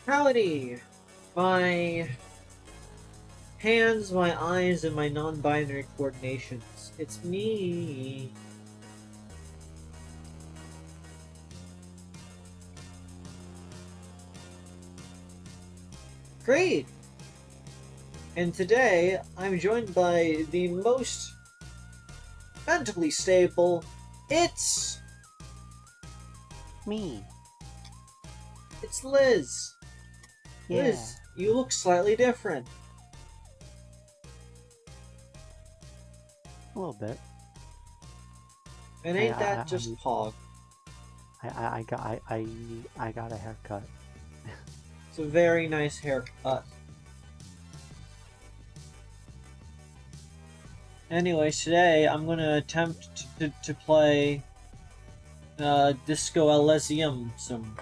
Howdy! My hands, my eyes, and my non-binary coordinations. It's me. Great! And today, I'm joined by the most mentally stable. It's Me. Liz. Yeah. Liz, you look slightly different. A little bit. And ain't that just hog? I got a haircut. It's a very nice haircut. Anyways, today I'm gonna attempt to play Disco Elysium some.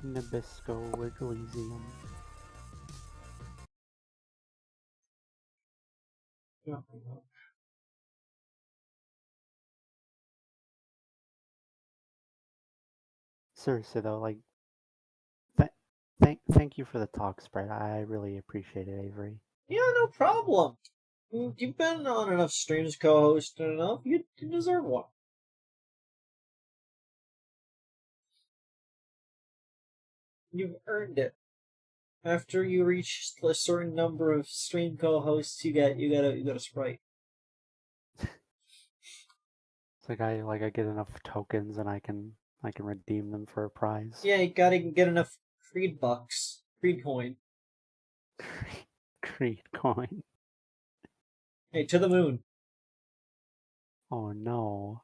Nabisco with Elysium. Seriously though, like, thank you for the talk spread. I really appreciate it, Avery. Yeah, no problem. You've been on enough streams co-hosting enough. You deserve one. You've earned it. After you reach a certain number of stream co-hosts, you get a sprite. It's like I get enough tokens and I can redeem them for a prize. Yeah, you gotta get enough Creed bucks, Creed coin. Creed coin. Hey, to the moon. Oh no.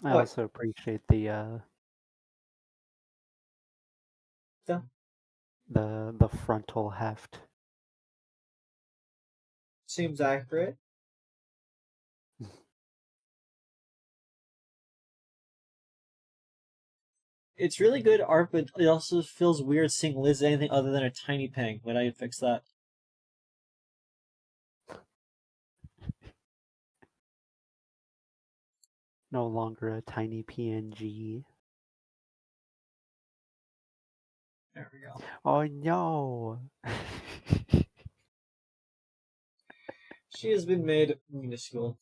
I What? also appreciate the the frontal heft. Seems accurate. It's really good art, but it also feels weird seeing Liz anything other than a tiny pang. When I fix that? No longer a tiny PNG. There we go. Oh no! She has been made minuscule.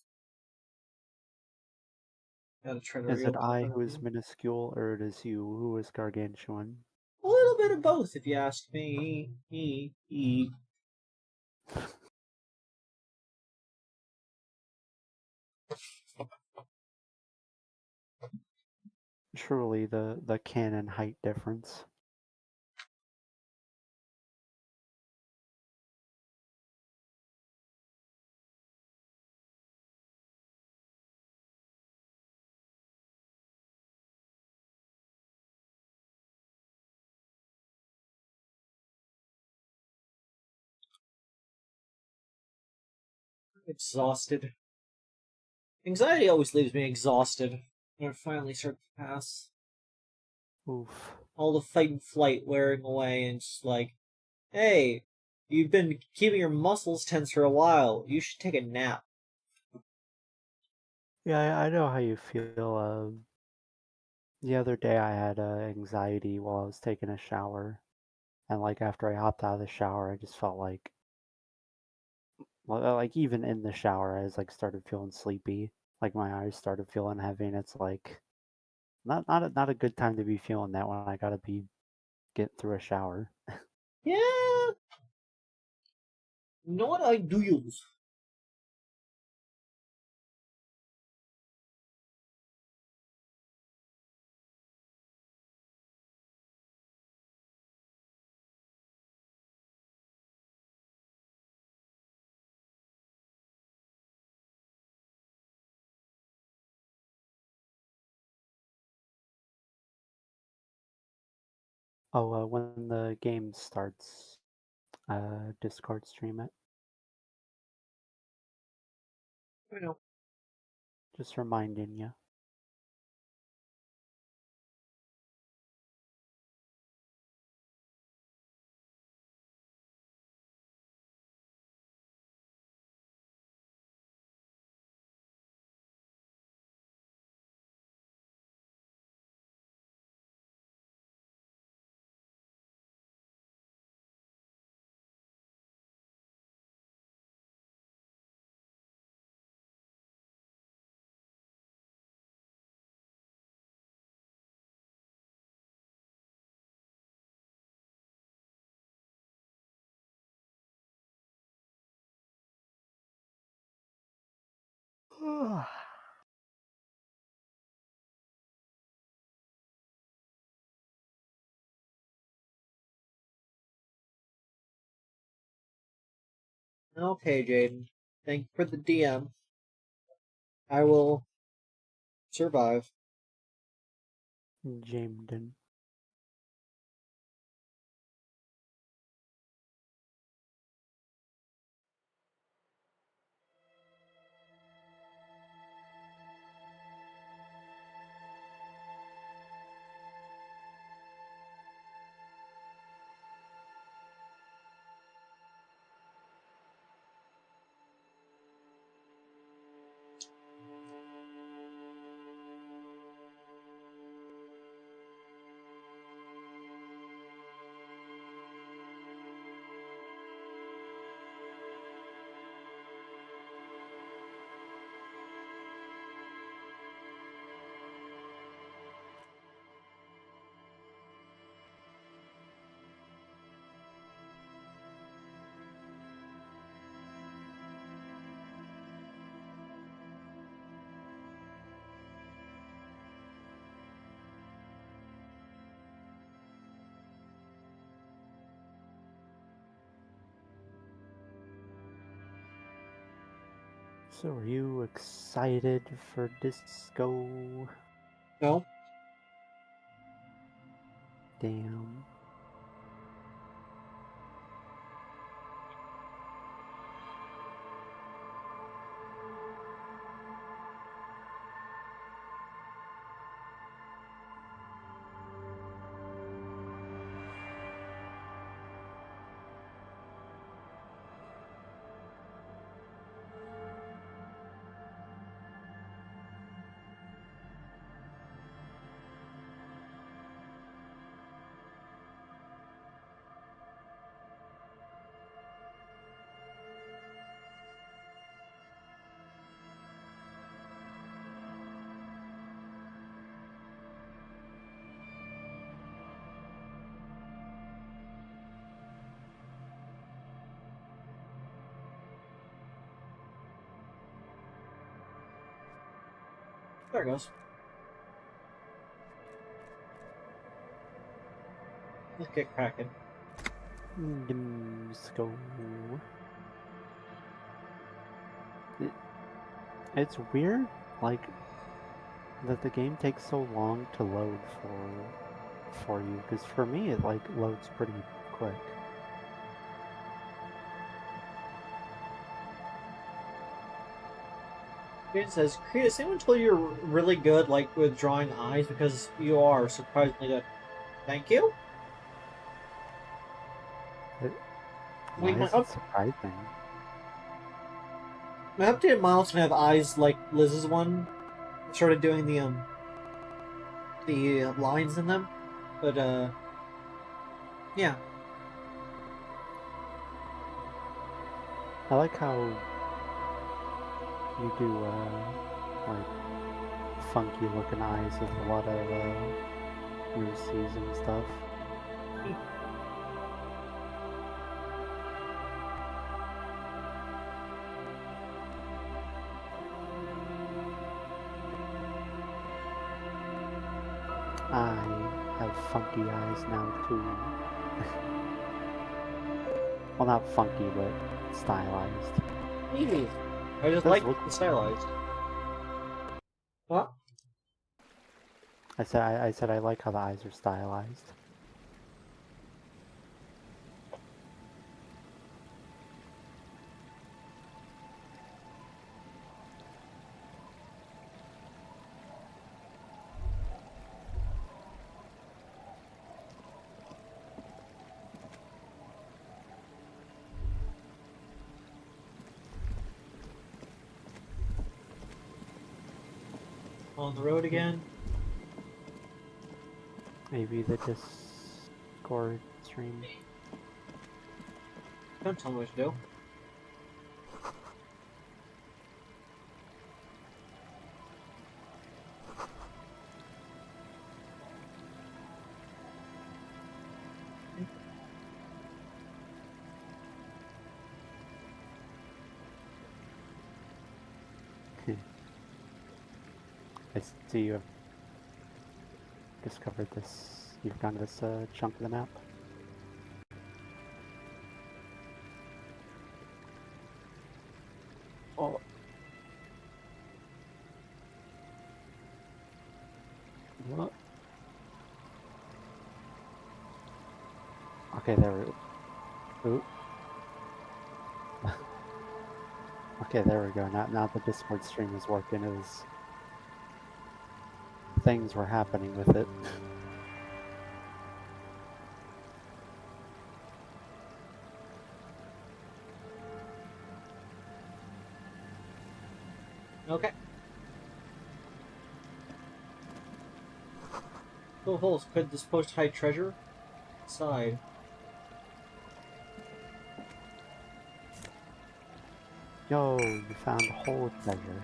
Gotta try to Is it reopen I her. who is minuscule, or it is you who is gargantuan? A little bit of both, if you ask me. Truly the canon height difference. Exhausted. Anxiety always leaves me exhausted when it finally starts to pass. Oof. All the fight and flight wearing away, and just like, hey, you've been keeping your muscles tense for a while. You should take a nap. Yeah, I know how you feel. The other day I had anxiety while I was taking a shower, and like after I hopped out of the shower, I just felt like, well, like even in the shower, I was like started feeling sleepy. Like my eyes started feeling heavy, and it's like not a good time to be feeling that when I gotta be getting through a shower. Yeah, you know what I do use? Oh, when the game starts, Discord stream it. I know. Just reminding you. Okay, Jaden. Thank you for the DM. I will survive. Jameson. So are you excited for disco? No? Damn. There it goes. Let's get cracking. Disco. It's weird, like, that the game takes so long to load for you, because for me it like loads pretty quick. It says, Kreed, has anyone told you you're really good, like, with drawing eyes? Because you are surprisingly good. Thank you? Why Wait, is it surprising? my updated models can have eyes like Liz's one. I started doing the lines in them, but yeah. I like how you do like funky looking eyes with a lot of Ulysses and stuff. I have funky eyes now too. Well, not funky, but stylized. Easy. I just like the stylized. What? I said I like how the eyes are stylized. On the road again. Maybe the Discord stream. Don't tell me what to do. I see you have discovered this. You've done this chunk of the map. Oh. What? Okay, there we go. Ooh. Okay, there we go. Now the Discord stream is working as things were happening with it. Okay. Fill holes. Could this post hide treasure? Inside. Yo, you found a whole treasure.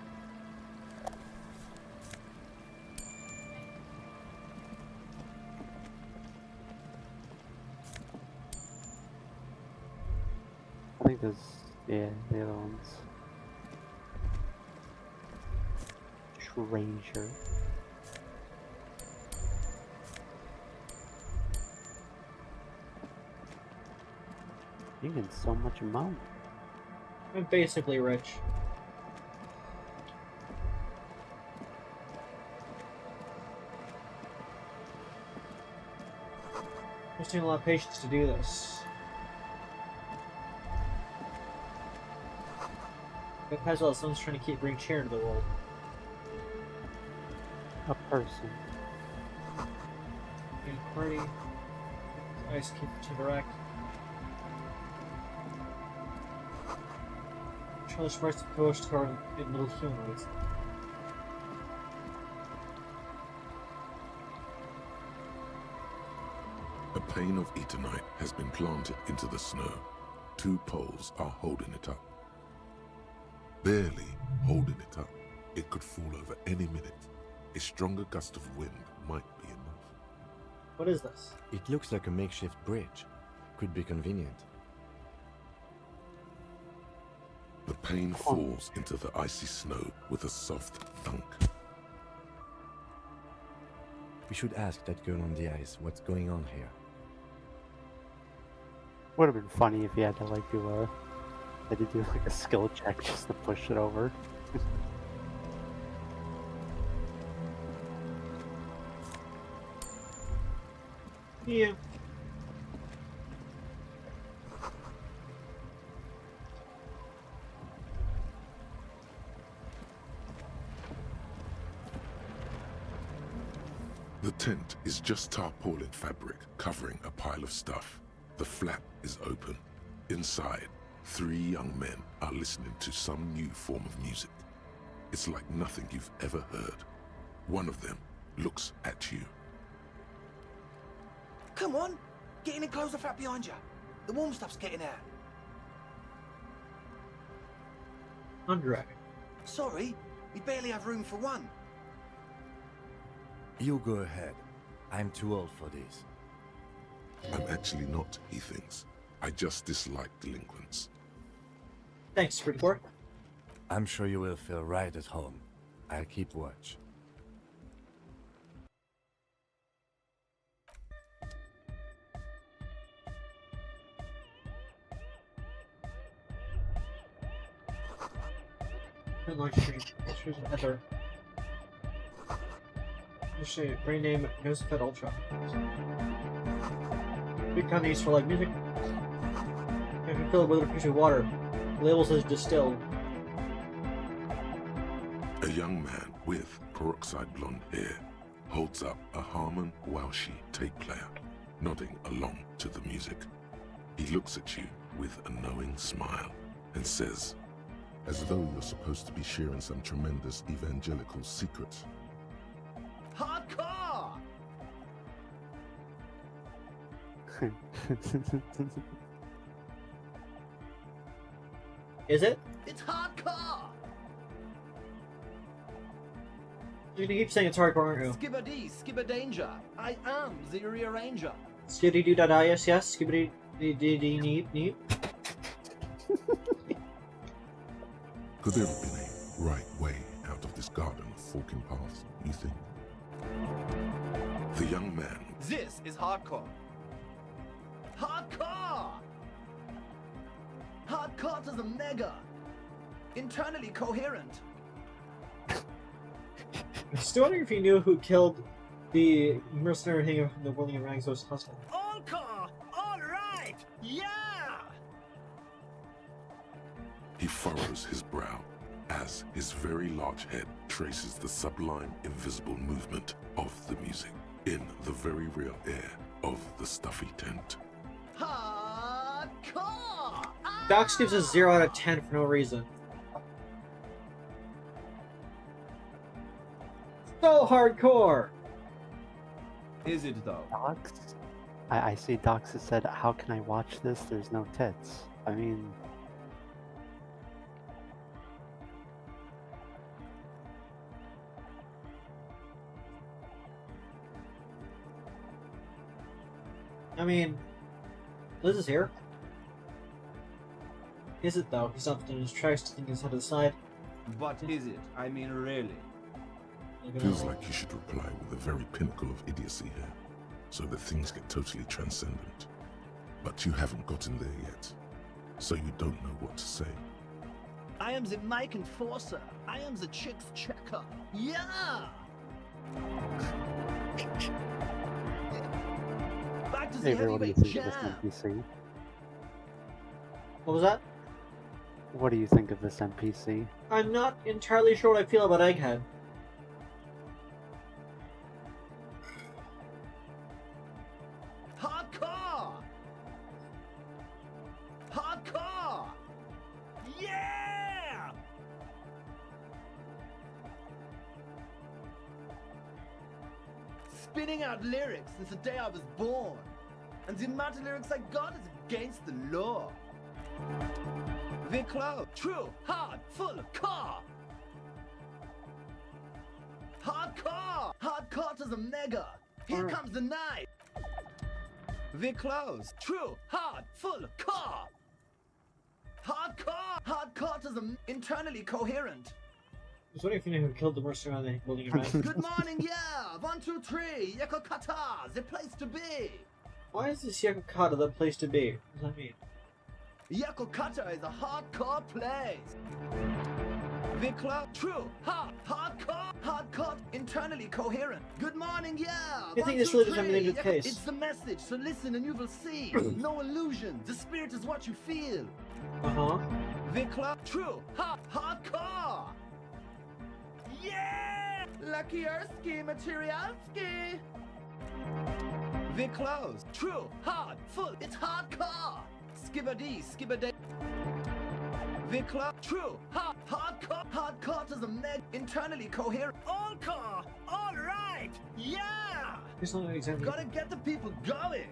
I think there's, yeah, the other ones. Treasure. You get so much money. I'm basically rich. There's taking a lot of patience to do this. But as well, someone's trying to bring cheer into the world. A person. Party. Ice keep to direct. Charlie Smart's push toward in little humanoids. A pane of eternite has been planted into the snow. 2 poles are holding it up. Barely holding it up. It could fall over any minute. A stronger gust of wind might be enough. What is this? It looks like a makeshift bridge. Could be convenient. The pane falls into the icy snow with a soft thunk. We should ask that girl on the ice what's going on here. Would have been funny if you had to like do a skill check just to push it over. Yeah. The tent is just tarpaulin fabric covering a pile of stuff. The flap is open. Inside, 3 young men are listening to some new form of music. It's like nothing you've ever heard. One of them looks at you. Come on! Get in and close the flap behind you. The warm stuff's getting out. Andre. Sorry, we barely have room for one. You go ahead. I'm too old for this. I'm actually not, he thinks. I just dislike delinquents. Thanks, report. I'm sure you will feel right at home. I'll keep watch. Heather. Brand name Nosefed Ultra. Big kind used for like music. You can fill it with a piece of water. The label says distilled. A young man with peroxide blonde hair holds up a Harman Welshi tape player, nodding along to the music. He looks at you with a knowing smile and says, as though you're supposed to be sharing some tremendous evangelical secret. Hardcore! Is it? It's hardcore! You're gonna keep saying it's hardcore, aren't you? Skibber-dee, skibber-danger. I am the rearranger. Skibidi-doo-da-da, yes. Skibidi-dee-dee-neep-neep. Could there have been a right way out of this garden of forking paths, you think? The young man. This is hardcore. Hardcore! Hardcore to the mega. Internally coherent. I'm still wondering if he knew who killed the mercenary hanging from the William Rangos hustle. All car! All right! Yeah! He furrows his brow as his very large head traces the sublime invisible movement of the music in the very real air of the stuffy tent. Hardcore! Docs gives a 0 out of 10 for no reason. So hardcore! Is it though? Docs? I see Docs has said, how can I watch this? There's no tits. I mean... Liz is here. Is it though? He's up in his tracks, sticking his head to the side. But is it? I mean, really? Feels like you should reply with the very pinnacle of idiocy here, so that things get totally transcendent. But you haven't gotten there yet, so you don't know what to say. I am the mic enforcer. I am the chicks checker. Yeah! Back to the Avery, what do you heavyweight think of jam. this NPC? What was that? What do you think of this NPC? I'm not entirely sure what I feel about Egghead. Hardcore! Hardcore! Yeah! Spinning out lyrics since the day I was born. And the amount of lyrics I got is against the law. The cloud, true, hard, full of car. Hardcore! Hardcore to the mega. Here comes the night. The clothes, true, hard, full of car. Hardcore! Hardcore to the internally coherent. I was wondering if you knew who killed the mercenary on the William Rangos. Good morning, yeah. 1, 2, 3. Yakokata, the place to be. Why is this Yakokata the place to be? What does that mean? Yakokata is a hardcore place. The club, true, hardcore, internally coherent. Good morning, yeah. I think this really doesn't have anything to do with the case. It's the message, so listen and you will see. No illusion, the spirit is what you feel. Uh-huh. The club, true, hardcore. Yeah! Lucky Ersky, Materialski. The clothes, true, hard, full, it's hardcore. Skibbity, skibbiday. The club, true, hardcore to the med, internally coherent. All car, all right, yeah. It's not exactly. Gotta get the people going.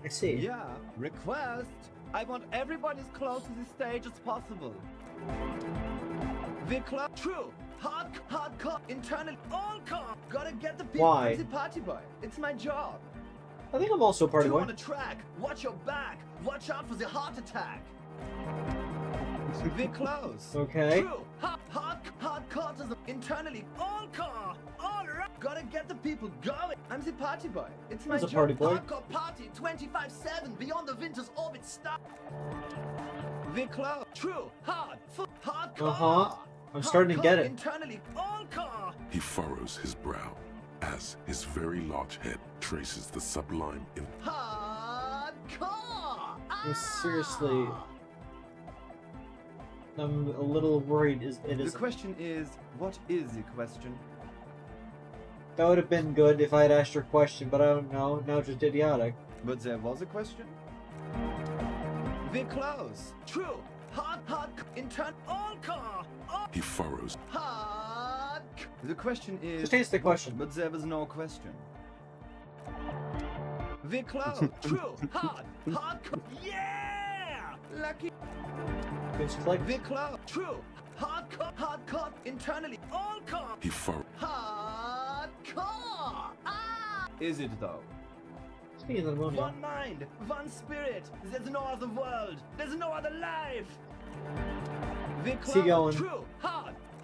I see. Yeah, request. I want everybody as close to the stage as possible. The club, true, hardcore, internally, all car. Gotta get the people. Why? I'm the party boy. It's my job. I think I'm also a party Two boy. on the track. Watch your back. Watch out for the heart attack. The close. Okay. True. Hardcore to the internally. All car. All right. Gotta get the people going. I'm the party boy. It's my He's a job. party boy. Hardcore party 25/7 beyond the winter's orbit stop. The close. True. Hardcore. Uh-huh. I'm starting to get it. Internally. All car. He furrows his brow as his very large head traces the sublime Hardcore. Seriously. I'm a little worried. The question is, what is the question? That would have been good if I had asked your question, but I don't know. Now it's just idiotic. But there was a question? The close. True. Hard, intern, all car. All He furrows. hard. The question is... Just answer the question. But there was no question. The close. True. Hard, yeah! Lucky. Just click. The close. True. Hardcore, internally, all car. He furrows. Hardcore. Ah! Is it though? Speaking of ammonia. One mind, one spirit. There's no other world. There's no other life. We're What's he going? True,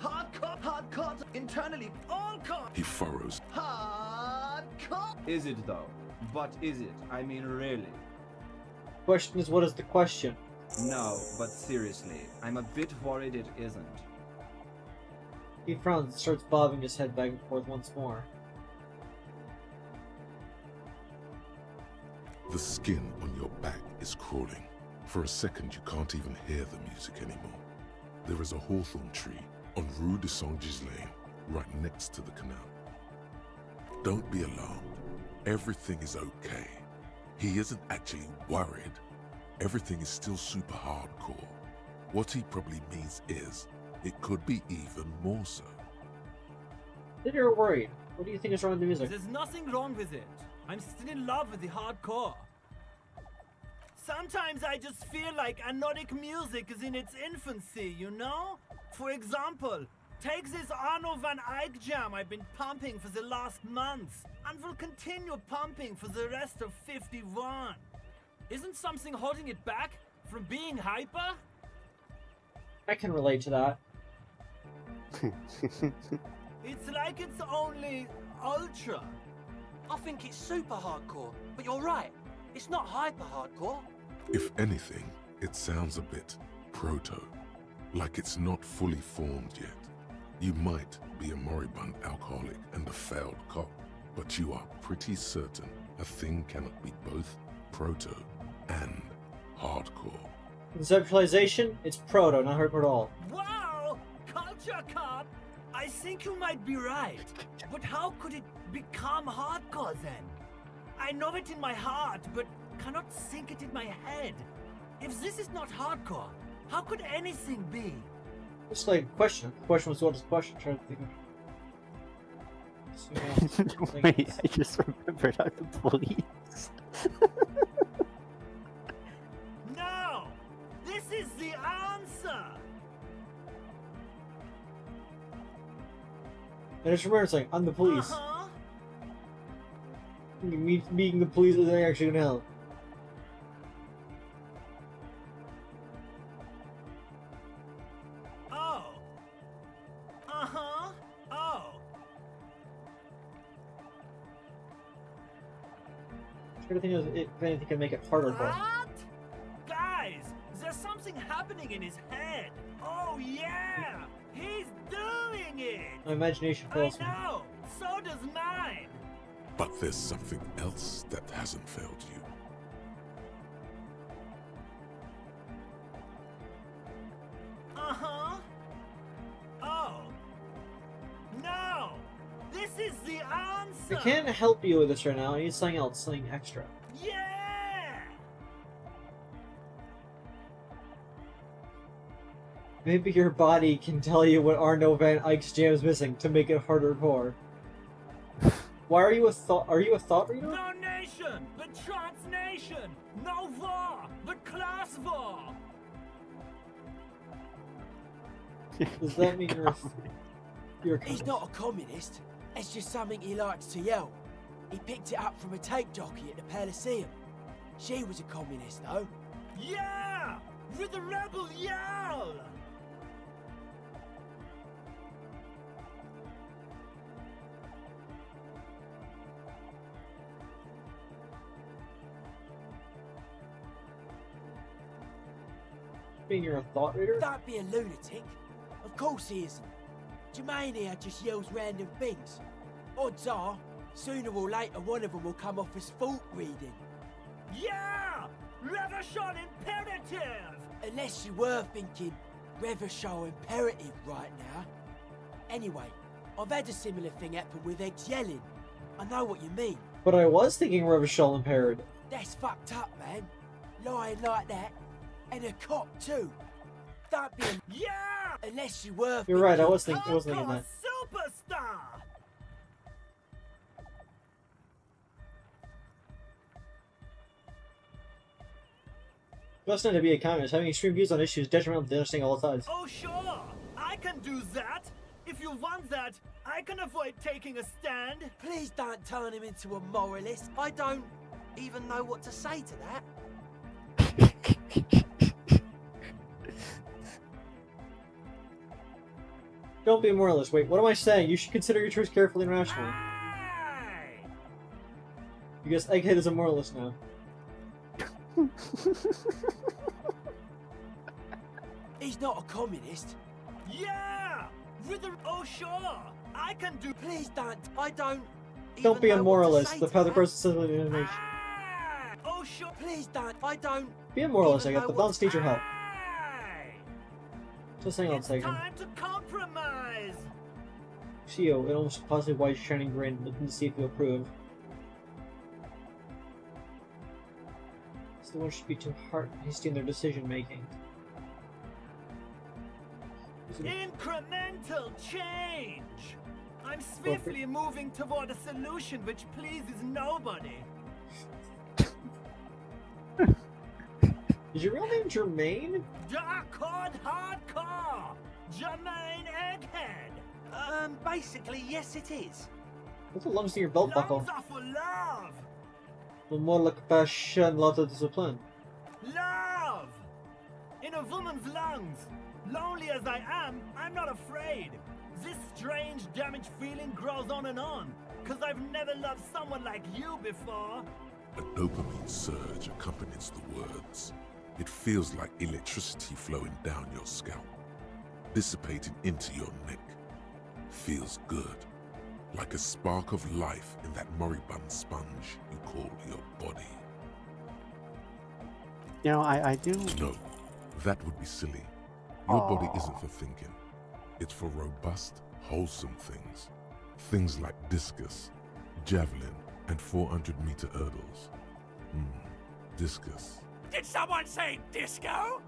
hardcore, internally, all core. He furrows. Hardcore. Is it though? But is it? I mean, really? Question is, what is the question? No, but seriously, I'm a bit worried it isn't. He frowns and starts bobbing his head back and forth once more. The skin on your back is crawling. For a second, you can't even hear the music anymore. There is a hawthorn tree on Rue de Saint-Gislain, right next to the canal. Don't be alarmed. Everything is okay. He isn't actually worried. Everything is still super hardcore. What he probably means is, it could be even more so. Then you're worried. What do you think is wrong with the music? There's nothing wrong with it. I'm still in love with the hardcore. Sometimes I just feel like anodic music is in its infancy, you know? For example, take this Arno van Eyck jam I've been pumping for the last months, and will continue pumping for the rest of 51. Isn't something holding it back from being hyper? I can relate to that. It's like it's only ultra. I think it's super hardcore, but you're right. It's not hyper hardcore. If anything, it sounds a bit proto, like it's not fully formed yet. You might be a moribund alcoholic and a failed cop, but you are pretty certain a thing cannot be both proto and hardcore. Conceptualization? It's proto, not hardcore at all. Wow! Culture cop! I think you might be right. But how could it become hardcore then? I know it in my heart, but cannot think it in my head. If this is not hardcore, how could anything be? It's like a question. The question was, what is the question? I'm trying to think of... Wait, I just remembered I'm the police. No! This is the answer! I just remember it's like, I'm the police. Uh-huh. Meeting the police isn't actually gonna help. Oh. Uh-huh. Oh. Try to think of if anything can make it harder for him. What? Guys, there's something happening in his head. Oh yeah! He's doing it! My imagination I fails me. know! So does mine! But there's something else that hasn't failed you. Uh-huh. Oh. No! This is the answer! I can't help you with this right now. I need something else, something extra. Yeah! Maybe your body can tell you what Arno van Eyck's jam is missing to make it harder core. Why are you a thought? Are you a thought reader? No nation, but transnation! No war, but class war! Does that mean you're a He's not a communist. It's just something he likes to yell. He picked it up from a tape jockey at the Elysium. She was a communist, though. Yeah! With a rebel yell! mean you're a thought reader? Don't be a lunatic. Of course he isn't. Jermaine here just yells random things. Odds are, sooner or later one of them will come off as fault reading. Yeah! Revolution imperative! Unless you were thinking Revolution imperative right now. Anyway, I've had a similar thing happen with X yelling. I know what you mean. But I was thinking Revachol impaired. That's fucked up, man. Lying like that. And a cop too. Don't be a... Yeah! Unless you were You're right, I thinking- wasn't thinking Hardcore that. superstar! Best not to be a communist, having extreme views on issues detrimental to understanding all sides. Oh sure, I can do that. If you want that, I can avoid taking a stand. Please don't turn him into a moralist. I don't even know what to say to that. Don't be a moralist. Wait, what am I saying? You should consider your choice carefully and rationally. Aye. You guess Egghead is a moralist now. He's not a communist. Yeah! Oh sure! I can do. Please don't. I don't. Don't even be a know what to moralist. say The to other that. person says with animation. Aye. Oh sure! Please don't. I don't. Be a moralist, even I know got the what balance to- teacher help. Aye. Just hang on a It's second. time to compromise. Shio, it almost possibly white shining grin, looking to see if you approve. So one should be too hard and hasty in their decision making. Incremental change. I'm swiftly moving toward a solution which pleases nobody. Is your real name Jermaine? Darkcord Hardcore! Jermaine Egghead! Basically, yes, it is. What's the lungs in your belt buckle? Lungs are for love! The more like passion, lot of discipline. Love! In a woman's lungs. Lonely as I am, I'm not afraid. This strange, damaged feeling grows on and on. Cause I've never loved someone like you before. A dopamine surge accompanies the words. It feels like electricity flowing down your scalp, dissipating into your neck. Feels good, like a spark of life in that moribund sponge you call your body. You know, I do. No, that would be silly. Your body isn't for thinking. It's for robust, wholesome things. Things like discus, javelin, and 400-meter hurdles. Discus. Did someone say disco?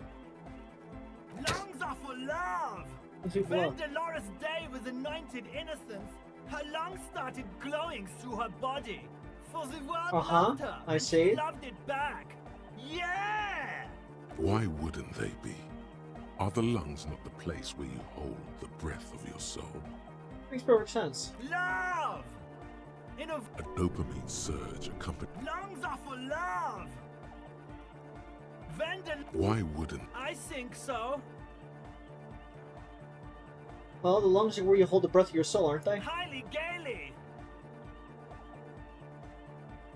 Lungs are for love! What's your When love? Dolores Day was anointed innocence, her lungs started glowing through her body. For the world loved her. I and see. She loved it back. Yeah! Why wouldn't they be? Are the lungs not the place where you hold the breath of your soul? Makes perfect sense. Love! In a A dopamine surge accompanied. lungs are for love! Vendel, Why wouldn't? I think so. Well, the lungs are where you hold the breath of your soul, aren't they? Highly gaily.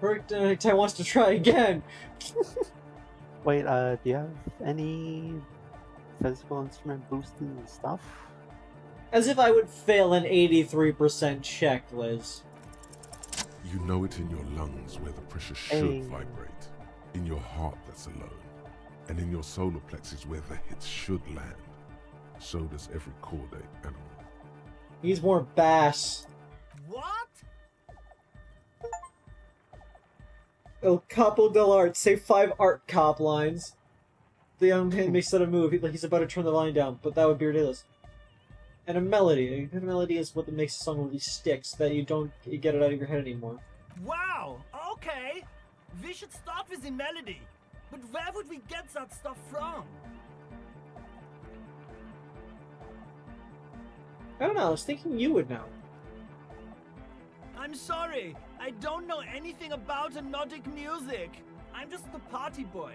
Hurricane wants to try again. Wait, do you have any physical instrument boosting stuff? As if I would fail an 83% check, Liz. You know it in your lungs where the pressure should Hey. vibrate. In your heart that's alone. And in your solar plexus where the hits should land. So does every chordate animal. He's more bass. What? El Capo del Art, say 5 art cop lines. The young man makes that a move, like he's about to turn the line down, but that would be ridiculous. And a melody. A good melody is what makes a song really sticks, that you don't get it out of your head anymore. Wow, okay. We should start with the melody. But where would we get that stuff from? I don't know, I was thinking you would know. I'm sorry, I don't know anything about Nordic music. I'm just the party boy.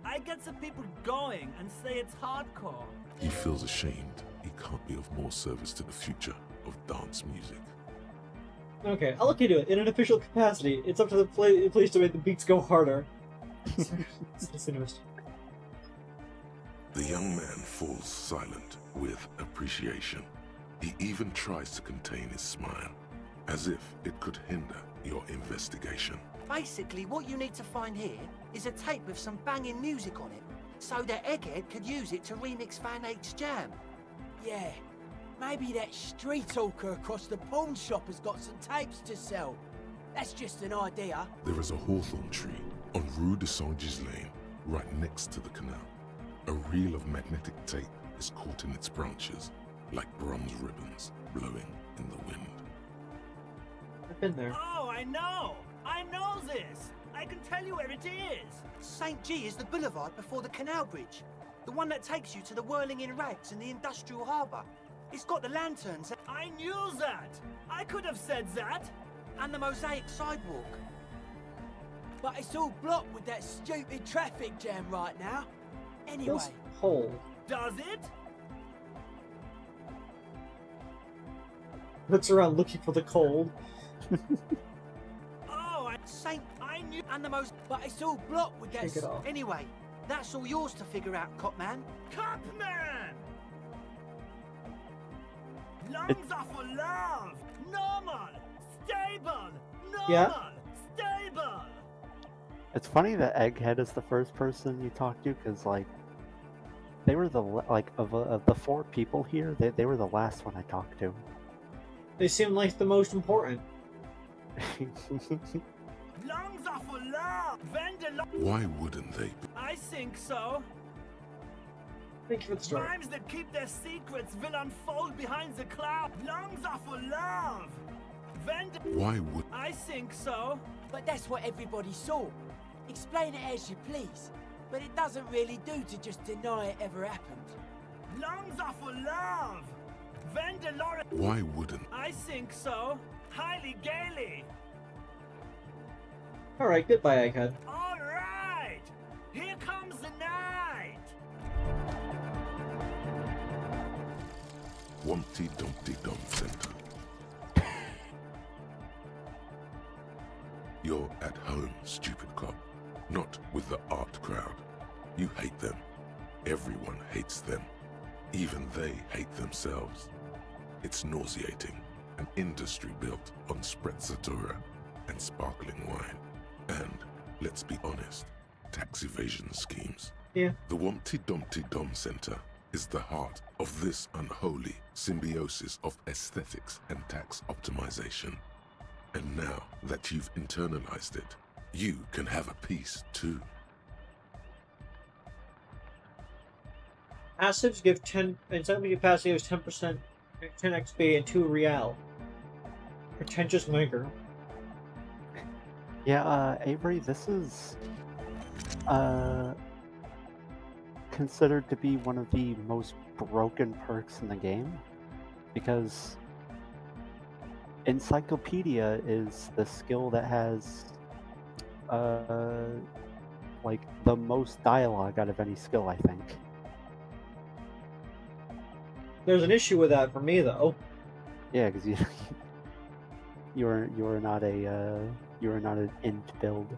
I get the people going and say it's hardcore. He feels ashamed. He can't be of more service to the future of dance music. Okay, I'll look into it. In an official capacity, it's up to the police to make the beats go harder. It's interesting. The young man falls silent with appreciation. He even tries to contain his smile, as if it could hinder your investigation. Basically, what you need to find here is a tape with some banging music on it, so that Egghead could use it to remix Van Eyck's jam. Yeah. Maybe that street talker across the pawn shop has got some tapes to sell. That's just an idea. There is a hawthorn tree on Rue de Saint-Gislain, right next to the canal. A reel of magnetic tape is caught in its branches, like bronze ribbons blowing in the wind. I've been there. Oh, I know! I know this! I can tell you where it is! St. G is the boulevard before the canal bridge. The one that takes you to the whirling in rags and the industrial harbour. It's got the lanterns I knew that! I could have said that! and the mosaic sidewalk. But it's all blocked with that stupid traffic jam right now. Anyway, Feels whole. Does it? Looks around looking for the cold. Oh, Saint, I knew. and the most. But it's all blocked, we guess. Take it off. Anyway, that's all yours to figure out, Copman. Copman! Lungs are for love! Normal! Stable! Normal! Yeah? Stable! It's funny that Egghead is the first person you talk to, because, like, they were of the 4 people here, they were the last one I talked to. They seem like the most important. Lungs are for love! Vendor Why wouldn't they be? I think so. Thank you for the story. Rhymes that keep their secrets will unfold behind the cloud. Lungs are for love! Vendor Why would... I think so. But that's what everybody saw. Explain it as you please. But it doesn't really do to just deny it ever happened. Lungs are for love! Vendor Why wouldn't... I think so. Highly gaily. Alright, goodbye, Egghead. All right! Here comes the night! Wumpty Dumpty Dum Center. You're at home, stupid cop. Not with the art crowd. You hate them. Everyone hates them. Even they hate themselves. It's nauseating. An industry built on sprezzatura and sparkling wine. And, let's be honest, tax evasion schemes. Yeah. The Wumpty Dumpty Dum Center is the heart of this unholy symbiosis of aesthetics and tax optimization. And now that you've internalized it, you can have a piece too. Passives give 10. Encyclopedia passive gives 10%, 10 XP, and 2 real. Pretentious maker. Yeah, Avery, this is considered to be one of the most broken perks in the game, because Encyclopedia is the skill that has like the most dialogue out of any skill, I think. There's an issue with that for me, though. Yeah, because you're not an int build.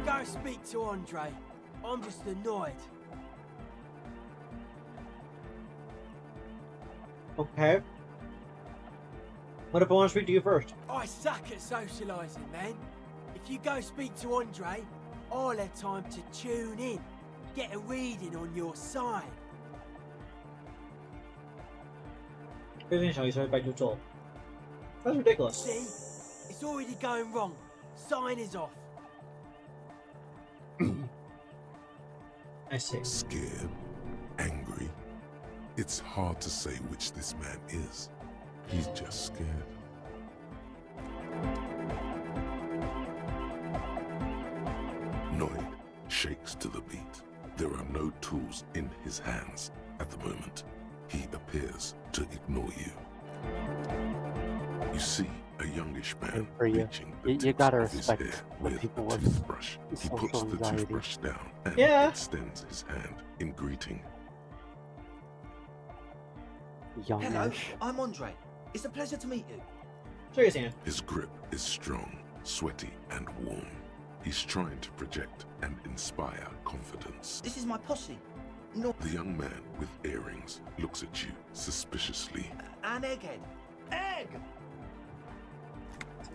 Go speak to Andre. I'm just annoyed. Okay. What if I want to speak to you first? I suck at socialising, man. If you go speak to Andre, I'll have time to tune in, get a reading on your side. 最近想一下白就做. That's ridiculous. See? It's already going wrong. Sign is off. I see. Scared, angry. It's hard to say which this man is. He's just scared. Noid shakes to the beat. There are no tools in his hands at the moment. He appears to ignore you. You see a youngish man For you, reaching the you tips gotta of his respect hair the with people a with toothbrush. He social puts the anxiety. toothbrush down and Yeah. extends his hand in greeting. Hello, Youngish. I'm Andre. It's a pleasure to meet you. Show your hand. His grip is strong, sweaty, and warm. He's trying to project and inspire confidence. This is my posse. No, The young man with earrings looks at you suspiciously. an egghead. Egg!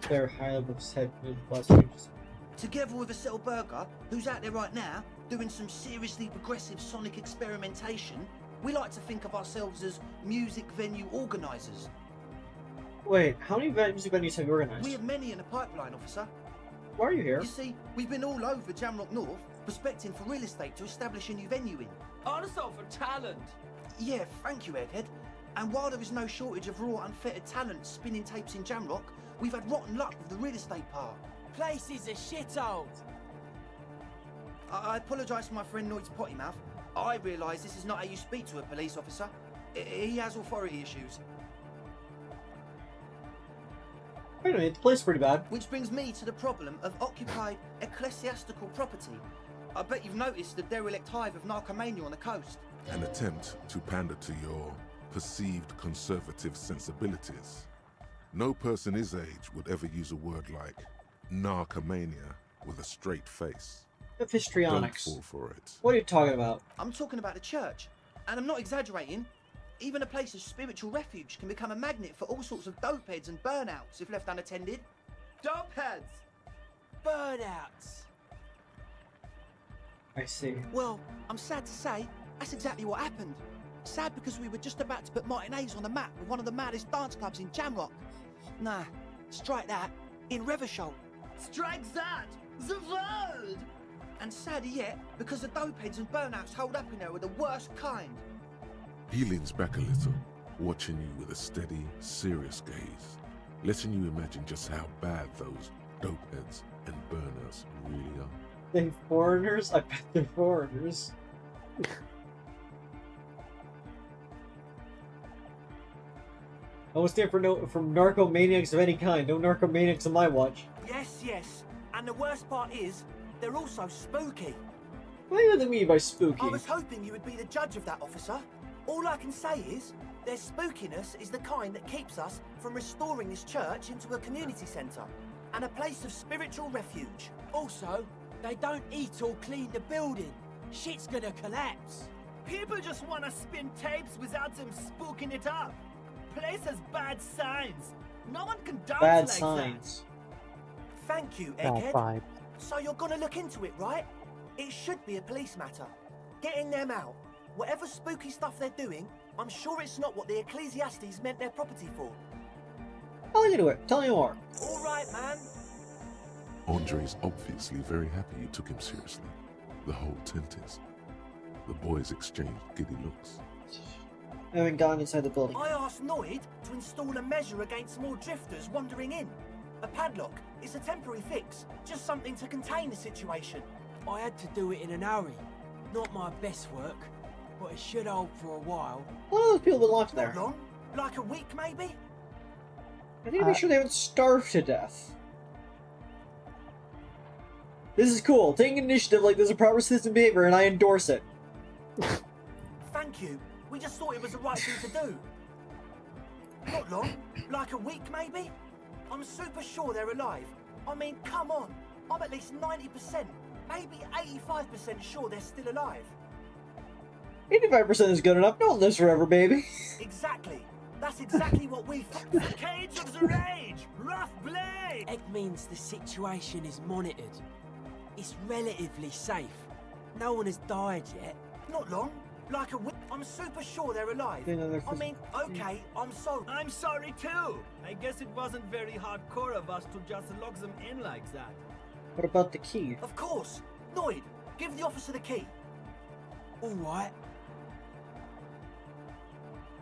They're high level head with blasters. Together with a Settle Burger, who's out there right now, doing some seriously progressive sonic experimentation, we like to think of ourselves as music venue organisers. Wait, how many music venues have you organized? We have many in the pipeline, officer. Why are you here? You see, we've been all over Jamrock North, prospecting for real estate to establish a new venue in. Also for talent. Yeah, thank you, Egghead. And while there is no shortage of raw, unfettered talent spinning tapes in Jamrock, we've had rotten luck with the real estate part. Place is a shithole. I apologise for my friend Noid's potty mouth. I realise this is not how you speak to a police officer. He has authority issues. Anyway, the place is pretty bad. Which brings me to the problem of occupied ecclesiastical property. I bet you've noticed the derelict hive of narcomania on the coast. An attempt to pander to your perceived conservative sensibilities. No person his age would ever use a word like narcomania with a straight face. Of Don't histrionics. fall for it. What are you talking about? I'm talking about the church, and I'm not exaggerating. Even a place of spiritual refuge can become a magnet for all sorts of dopeheads and burnouts if left unattended. Dopeheads! Burnouts. I see. Well, I'm sad to say, that's exactly what happened. Sad because we were just about to put Martinez on the map with one of the maddest dance clubs in Jamrock. Nah, strike that, in Reversholt. Strike that! The word! And sadder yet, because the dopeheads and burnouts holed up in there were the worst kind. He leans back a little, watching you with a steady, serious gaze, letting you imagine just how bad those dopeheads and burnouts really are. They foreigners? I bet they're foreigners. I was there from narcomaniacs of any kind. No narcomaniacs on my watch. Yes, yes. And the worst part is, they're also spooky. What do you mean by spooky? I was hoping you would be the judge of that, officer. All I can say is, their spookiness is the kind that keeps us from restoring this church into a community centre and a place of spiritual refuge. Also, they don't eat or clean the building. Shit's gonna collapse. People just want to spin tapes without them spooking it up. Place has bad signs. No one can dance Bad like signs. Thank you, Bad Egghead. vibe. So you're gonna look into it, right? It should be a police matter. Getting them out. Whatever spooky stuff they're doing, I'm sure it's not what the Ecclesiastes meant their property for. I'll look into it. Tell me more. All right, man. Andre's obviously very happy you took him seriously. The whole tent is. The boys exchanged giddy looks. I haven't gone inside the building. I asked Noid to install a measure against more drifters wandering in. A padlock. It's a temporary fix. Just something to contain the situation. I had to do it in an hurry. Not my best work, but it should hold for a while. What are those people that locked there? Not long. Like a week, maybe? I need to make sure they haven't starved to death. This is cool. Taking initiative like this is a proper citizen behavior, and I endorse it. Thank you. We just thought it was the right thing to do. Not long. Like a week, maybe? I'm super sure they're alive. I mean, come on. I'm at least 90%, maybe 85% sure they're still alive. 85% is good enough. No one lives forever, baby. Exactly. That's exactly what we thought. Cage of the Rage! Rough blade! Egg means the situation is monitored. It's relatively safe. No one has died yet. Not long. Like a week. I'm super sure they're alive. I mean, okay, I'm sorry. I'm sorry too. I guess it wasn't very hardcore of us to just lock them in like that. What about the key? Of course. Noid, give the officer the key. All right.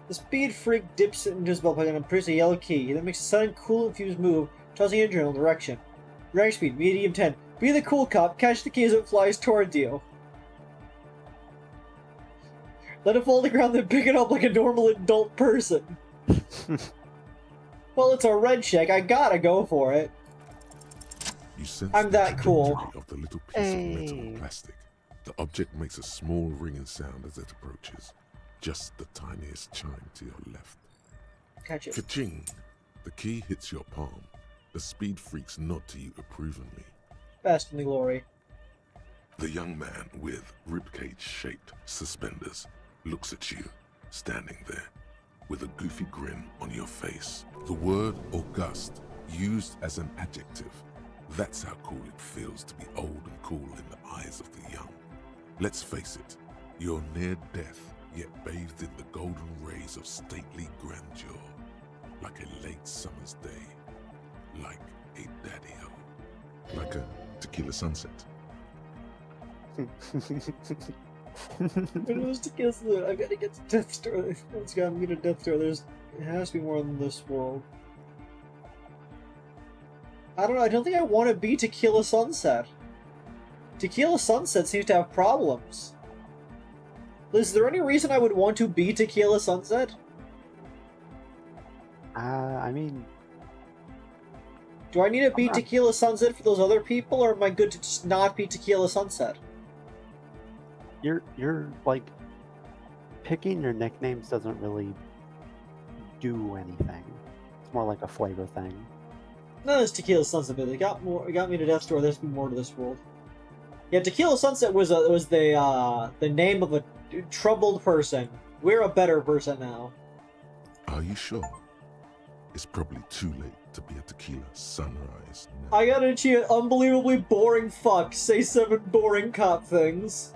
The speed freak dips into his belt pocket and presses a yellow key. He then makes a sudden, cool, infused move, tossing it in a general direction. Drag speed, medium 10. Be the cool cop, catch the key as it flies towards you. Let it fall to the ground, then pick it up like a normal adult person. Well, it's a red check. I gotta go for it. You sense I'm the that cool. trajectory of the little piece of metal or plastic. The object makes a small ringing sound as it approaches. Just the tiniest chime to your left. Catch it. Ka-ching! The key hits your palm. The speed freaks nod to you approvingly. Fast in the glory. The young man with ribcage-shaped suspenders looks at you, standing there, with a goofy grin on your face. The word august, used as an adjective. That's how cool it feels to be old and cool in the eyes of the young. Let's face it, you're near death, yet bathed in the golden rays of stately grandeur, like a late summer's day, like a daddy-o, like a tequila sunset. It was to kiss the. I gotta get to Death Star. It's gotta be to Death Star. It has to be more than this world. I don't know. I don't think I want to be Tequila Sunset. Tequila Sunset seems to have problems. Liz, is there any reason I would want to be Tequila Sunset? I mean, Do I need to be I'm not- Tequila Sunset for those other people, or am I good to just not be Tequila Sunset? You're like picking your nicknames doesn't really do anything. It's more like a flavor thing. Not as Tequila Sunset, but it got me to Death's Door. There's more to this world. Yeah, Tequila Sunset was the name of a troubled person. We're a better person now. Are you sure? It's probably too late to be a tequila sunrise now. I got an unbelievably boring fuck. Say 7 boring cop things.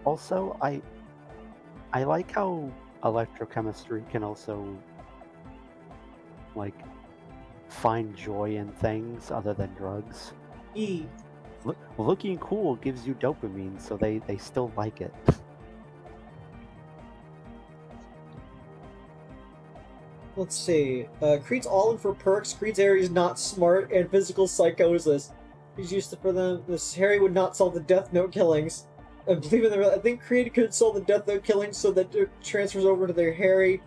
Also, I like how electrochemistry can also like find joy in things other than drugs. E. Looking cool gives you dopamine, so they still like it. Let's see. Creed's all in for perks. Creed's Harry's not smart and physical psychosis. He's used to for them. This Harry would not solve the Death Note killings. I believe in the. I think Creed could solve the Death Note killings so that it transfers over to their Harry.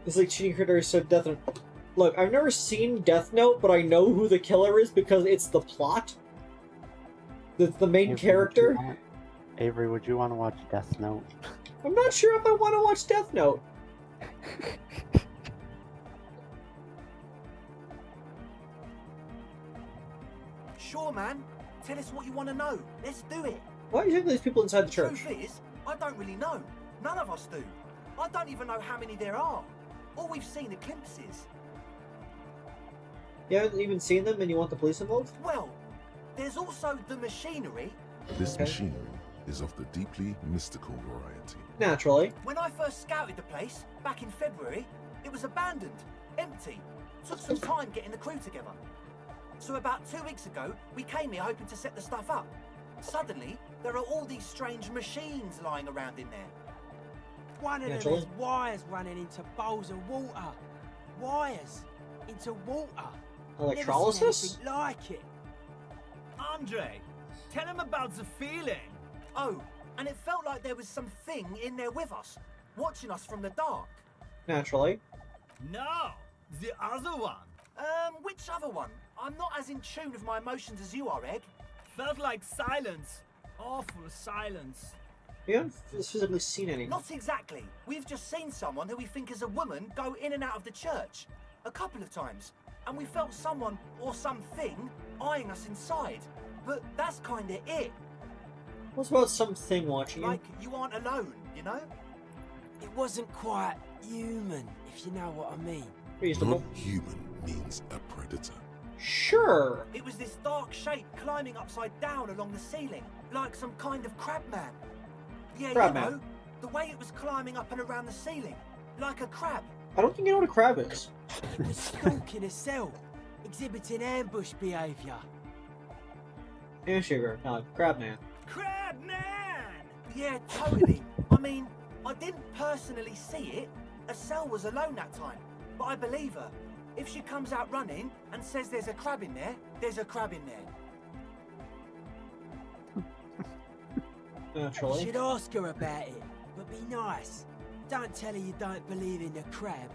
It's like cheating critter, so Death Note. Look, I've never seen Death Note, but I know who the killer is because it's the plot. That's the main character. Avery, would you want to watch Death Note? I'm not sure if I want to watch Death Note. Sure, man. Tell us what you want to know. Let's do it. Why are you talking to these people inside the church? Truth is, I don't really know. None of us do. I don't even know how many there are. All we've seen are glimpses. You haven't even seen them and you want the police involved? Well, there's also the machinery. This Okay. machinery is of the deeply mystical variety. Naturally. When I first scouted the place, back in February, it was abandoned, empty. Took some time getting the crew together. So about 2 weeks ago, we came here hoping to set the stuff up. Suddenly, there are all these strange machines lying around in there. One of them Naturally. has wires running into bowls of water. Wires into water. Electrolysis? Never seen anything like it. Andre, tell him about the feeling. Oh, and it felt like there was something in there with us, watching us from the dark. Naturally. No, the other one. Which other one? I'm not as in tune with my emotions as you are, Egg. Felt like silence. Awful silence. You haven't physically seen anything. Not exactly. We've just seen someone who we think is a woman go in and out of the church. A couple of times. And we felt someone or something eyeing us inside. But that's kinda it. What's about something watching you? Like you aren't alone, you know? It wasn't quite human, if you know what I mean. Reasonable. Non-human means a predator. Sure. It was this dark shape climbing upside down along the ceiling, like some kind of crab man. Yeah, Crab you man. know, the way it was climbing up and around the ceiling, like a crab. I don't think you know what a crab is. It was stalking a cell, exhibiting ambush behaviour. Yeah, sugar. No, crab man. Crab man! Yeah, totally. I mean, I didn't personally see it. Estelle was alone that time, but I believe her. If she comes out running and says there's a crab in there, there's a crab in there. You Naturally. should ask her about it, but be nice. Don't tell her you don't believe in the crab.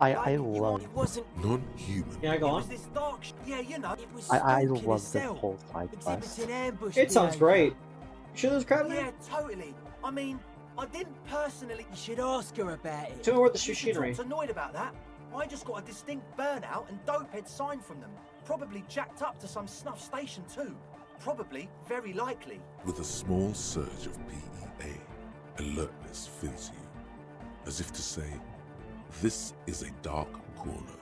I Like, you love It wasn't. Non-human. Yeah, go It on. was this dark. Yeah, you know. It was I stalking a love this cell, whole side quest. exhibiting ambush It sounds behaviour. great. You sure there's a crab man? Yeah, totally. I mean, I didn't personally. You should ask her about it. Tell me what the You should machinery. talk to Noid about that. I just got a distinct burnout and dopehead sign from them. Probably jacked up to some snuff station too. Probably, very likely. With a small surge of PEA, alertness fills you, as if to say, this is a dark corner.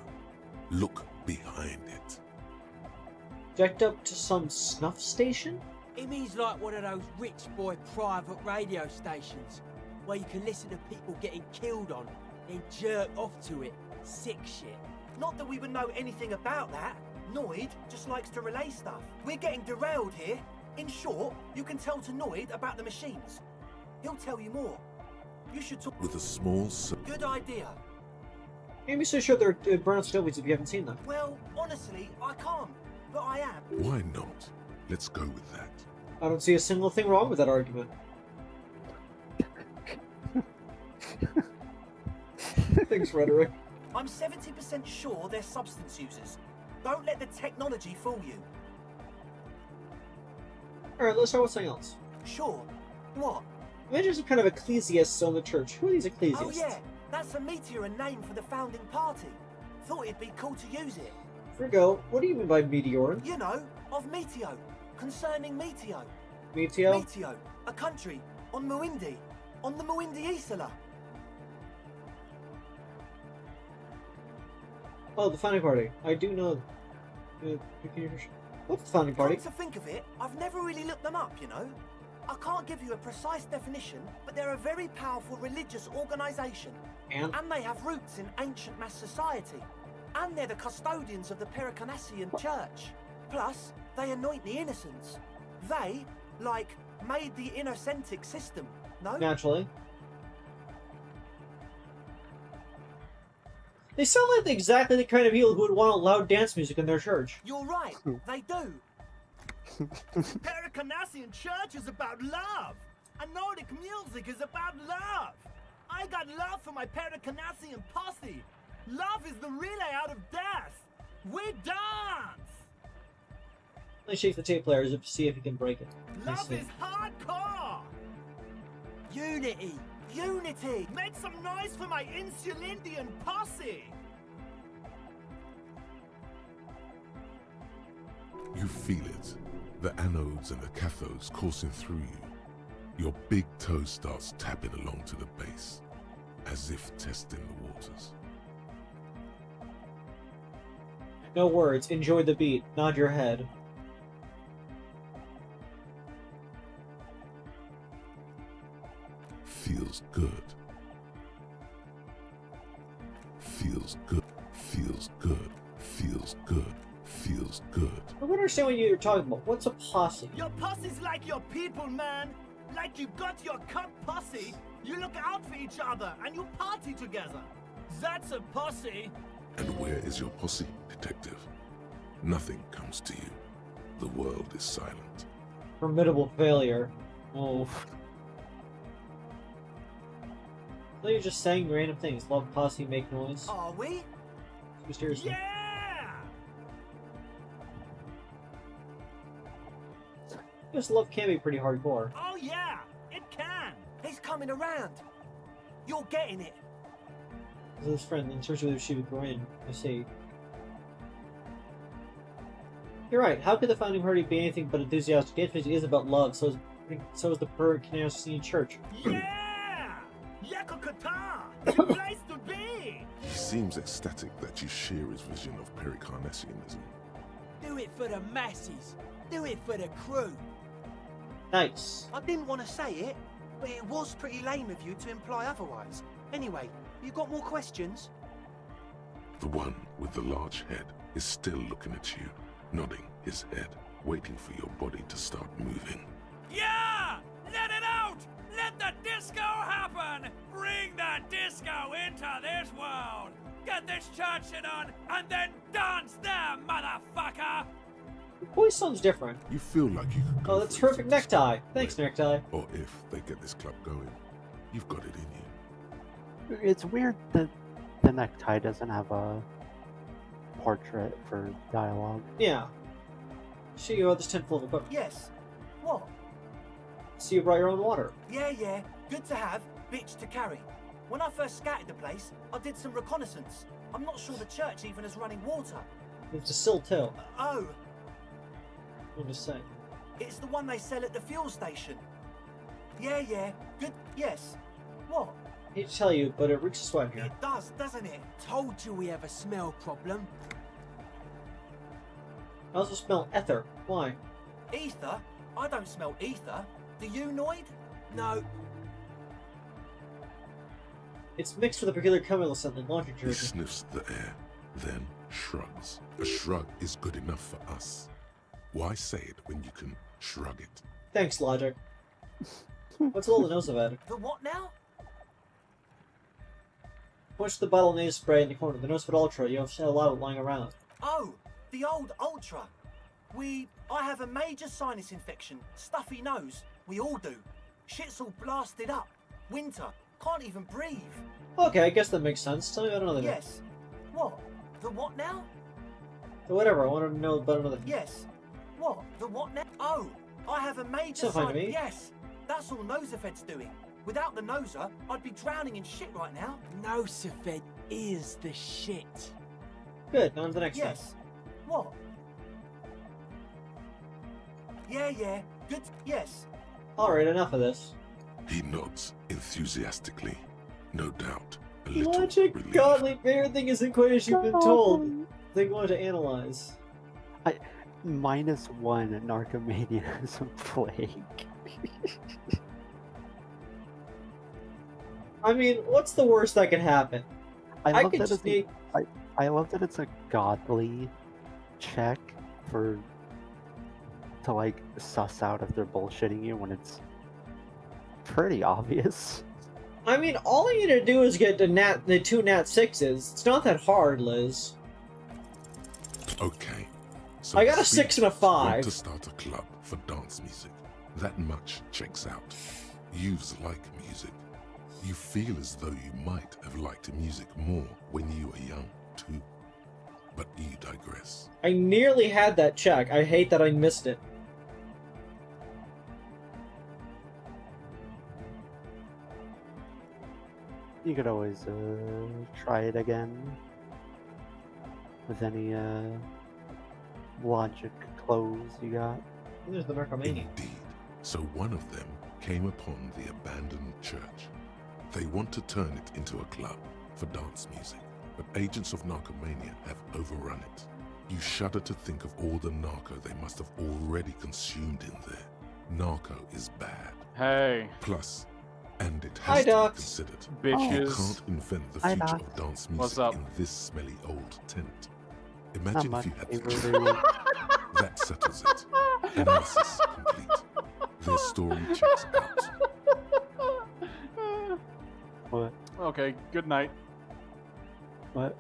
Look behind it. Jacked up to some snuff station? It means like one of those rich boy private radio stations where you can listen to people getting killed on, then jerk off to it. Sick shit. Not that we would know anything about that. Noid just likes to relay stuff. We're getting derailed here. In short, you can tell to Noid about the machines. He'll tell you more. You should talk. With a small surge. Good idea. Maybe so sure they're burnout stovies if you haven't seen them. Well, honestly, I can't. But I am. Why not? Let's go with that. I don't see a single thing wrong with that argument. Thanks, Rhetoric. I'm 70% sure they're substance users. Don't let the technology fool you. Alright, let's start with something else. Sure. What? Imagine some kind of ecclesiasts on the church. Who are these ecclesiasts? Oh yeah, that's a meteor and name for the founding party. Thought it'd be cool to use it. Virgo, what do you mean by meteor? You know, of Meteo. Concerning Meteo. Meteo? Meteo, a country on Muindi. On the Muindi Isla. Oh, the founding party. I do know. What's the founding party? Come to think of it, I've never really looked them up, you know. I can't give you a precise definition, but they're a very powerful religious organisation. And? And they have roots in ancient mass society. And they're the custodians of the Pericarnassian Church. Plus, they anoint the innocents. They, like, made the innocentic system, no? Naturally. They sound like exactly the kind of people who would want loud dance music in their church. You're right, they do. Pericarnassian Church is about love. And Nordic music is about love. I got love for my Pericarnassian posse. Love is the relay out of death. We dance. Let's shake the tape player as if to see if he can break it. Love is hardcore. Unity. Unity. Make some noise for my Insulindian posse. You feel it. The anodes and the cathodes coursing through you. Your big toe starts tapping along to the base, as if testing the waters. No words. Enjoy the beat. Nod your head. Feels good. Feels good. Feels good. Feels good. Feels good. I don't understand what you're talking about. What's a posse? Your posse's like your people, man. Like you got your cup posse. You look out for each other and you party together. That's a posse. And where is your posse, detective? Nothing comes to you. The world is silent. Formidable failure. Oh. So you're just saying random things. Love posse, make noise. Are we? Mysteriously. Yeah! This love can be pretty hardcore. Oh yeah, it can. He's coming around. You're getting it. His friend in search of whether she would go in. I see. You're right. How could the founding party be anything but enthusiastic? It is about love. So is the Pericarnassian Church. Yeah! Yakokata! The place to be! He seems ecstatic that you share his vision of Pericarnassianism. Do it for the masses. Do it for the crew. Nice. I didn't want to say it, but it was pretty lame of you to imply otherwise. Anyway, you got more questions? The one with the large head is still looking at you, nodding his head, waiting for your body to start moving. Yeah! Let it out! Let the disco happen! Bring the disco into this world! Get this church shit on, and then dance there, motherfucker! Your voice sounds different. You feel like you could go Oh, that's for it terrific if necktie. this- Thanks, necktie. Or if they get this club going, you've got it in you. It's weird that the necktie doesn't have a portrait for dialogue. Yeah. See you have this tent full of equipment. Yes. What? See you brought your own water. Yeah. Good to have, bitch to carry. When I first scouted the place, I did some reconnaissance. I'm not sure the church even has running water. It's a sill too. Oh, I'm just saying. it's the one they sell at the fuel station. Yeah. Good. Yes. What? I hate to tell you, but it reeks of sweat here. It does, doesn't it? Told you we have a smell problem. I also smell ether. Why? Ether? I don't smell ether. Do you, Noid? No, It's mixed with a peculiar chemical scent like laundry He detergent. sniffs the air, then shrugs. A shrug is good enough for us. Why say it when you can shrug it? Thanks, Logic. What's all the nose of it? The what now? Push the bottle of nasal spray in the corner. The nose of it ultra. You have a lot of it lying around. Oh, the old Ultra. I have a major sinus infection. Stuffy nose. We all do. Shit's all blasted up. Winter. Can't even breathe. Okay, I guess that makes sense. Tell me about another day. Yes. What? The what now? So whatever, I wanted to know about another. Yes. What? The what now? Oh, I have a major So fine to sign. me. Yes. That's all Nosafed's doing. Without the Noser, I'd be drowning in shit right now. Nosafed is the shit. Good, on to the next one. Yes. What? Yeah. Good. Yes. Alright, enough of this. He nods enthusiastically, no doubt a little Logic, relieved. godly, everything isn't quite as you've been told. They want to analyze. -1 narcomanianism plague. I mean, what's the worst that could happen? I love could that just it's I love that it's a godly check to like suss out if they're bullshitting you when it's pretty obvious. I mean, all I need to do is get the 2 nat 6s. It's not that hard, Liz. Okay. So I got the a 6 and a Speakers want 5. to start a club for dance music. That much checks out. Yous like music. You feel as though you might have liked music more when you were young, too. But you digress. I nearly had that check. I hate that I missed it. You could always try it again with any logic clues you got. There's the Narcomania. Indeed. So one of them came upon the abandoned church. They want to turn it into a club for dance music, but agents of narcomania have overrun it. You shudder to think of all the narco they must have already consumed in there. Narco is bad. Hey, Plus, and it Hi, has to be Docs. considered, bitches. you can't invent the Hi, future Doc. of dance What's music up? in this smelly old tent. Not Imagine much. if you had the Avery. That settles it. Analysis complete. Their story checks out. What? Okay, good night. What?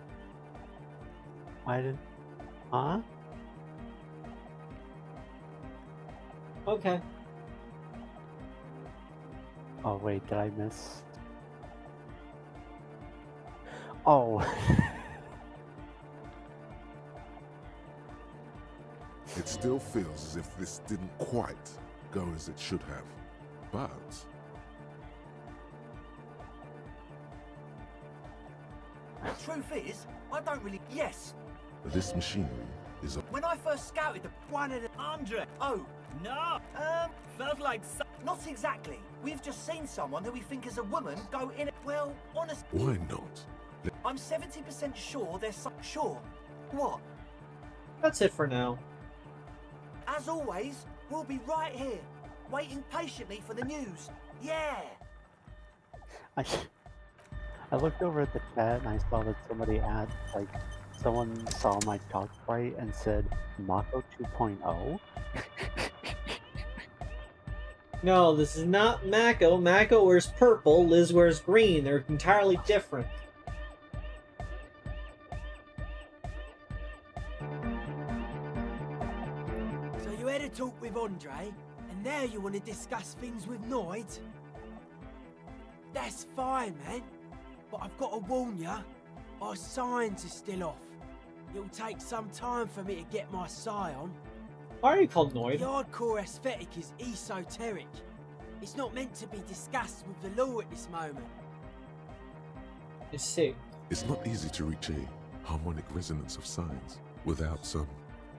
Why did? Huh? Okay. Oh wait, did I miss? Oh. It still feels as if this didn't quite go as it should have. But Truth is, I don't really. Yes. this machinery is a When I first scouted the one of the. Andre. Oh, No. Felt like not exactly. We've just seen someone who we think is a woman go in. Well, honestly, why not? I'm 70% sure there's some. Sure. What? That's it for now. As always, we'll be right here, waiting patiently for the news. Yeah. I looked over at the chat and I saw that somebody asked, like, someone saw my talk right and said Mako 2.0. No, this is not Mako. Mako wears purple, Liz wears green. They're entirely different. So you had a talk with Andre, and now you want to discuss things with Noid? That's fine, man. But I've got to warn ya, our signs are still off. It'll take some time for me to get my sigh on. Why are you called The Noid? hardcore aesthetic is esoteric. It's not meant to be discussed with the law at this moment. I see. It's not easy to reach a harmonic resonance of signs without some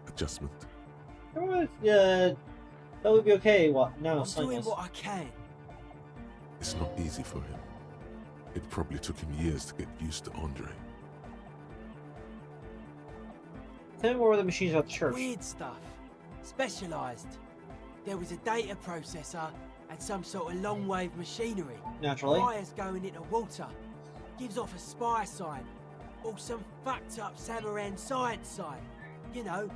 adjustment. Yeah, that would be okay. What? No, I'm doing signless. what I can. It's not easy for him. It probably took him years to get used to Andre. Tell me more of the machines at the church. Weird stuff. Specialised. There was a data processor and some sort of long-wave machinery. Naturally. Wires going into water. Gives off a spy sign. Or some fucked up Samaran science sign. You know,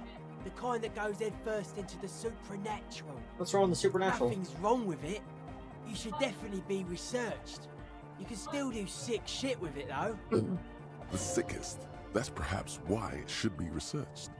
the kind that goes head first into the supernatural. What's wrong with the supernatural? Nothing's wrong with it. You should definitely be researched. You can still do sick shit with it though. The sickest. That's perhaps why it should be researched.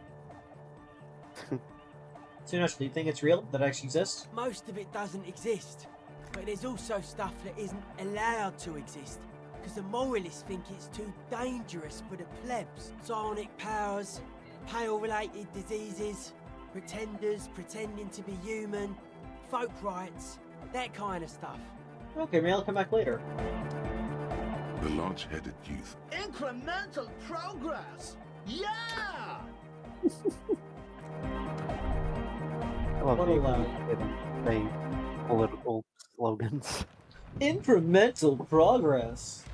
Supernatural, do you think it's real? That actually exists? Most of it doesn't exist. But there's also stuff that isn't allowed to exist. because the moralists think it's too dangerous for the plebs. Psionic powers, pale-related diseases, pretenders pretending to be human, folk rights, that kind of stuff. Okay, maybe I'll come back later. The large-headed youth. Incremental progress! Yeah! I love What a people laugh. who say political slogans. Incremental progress.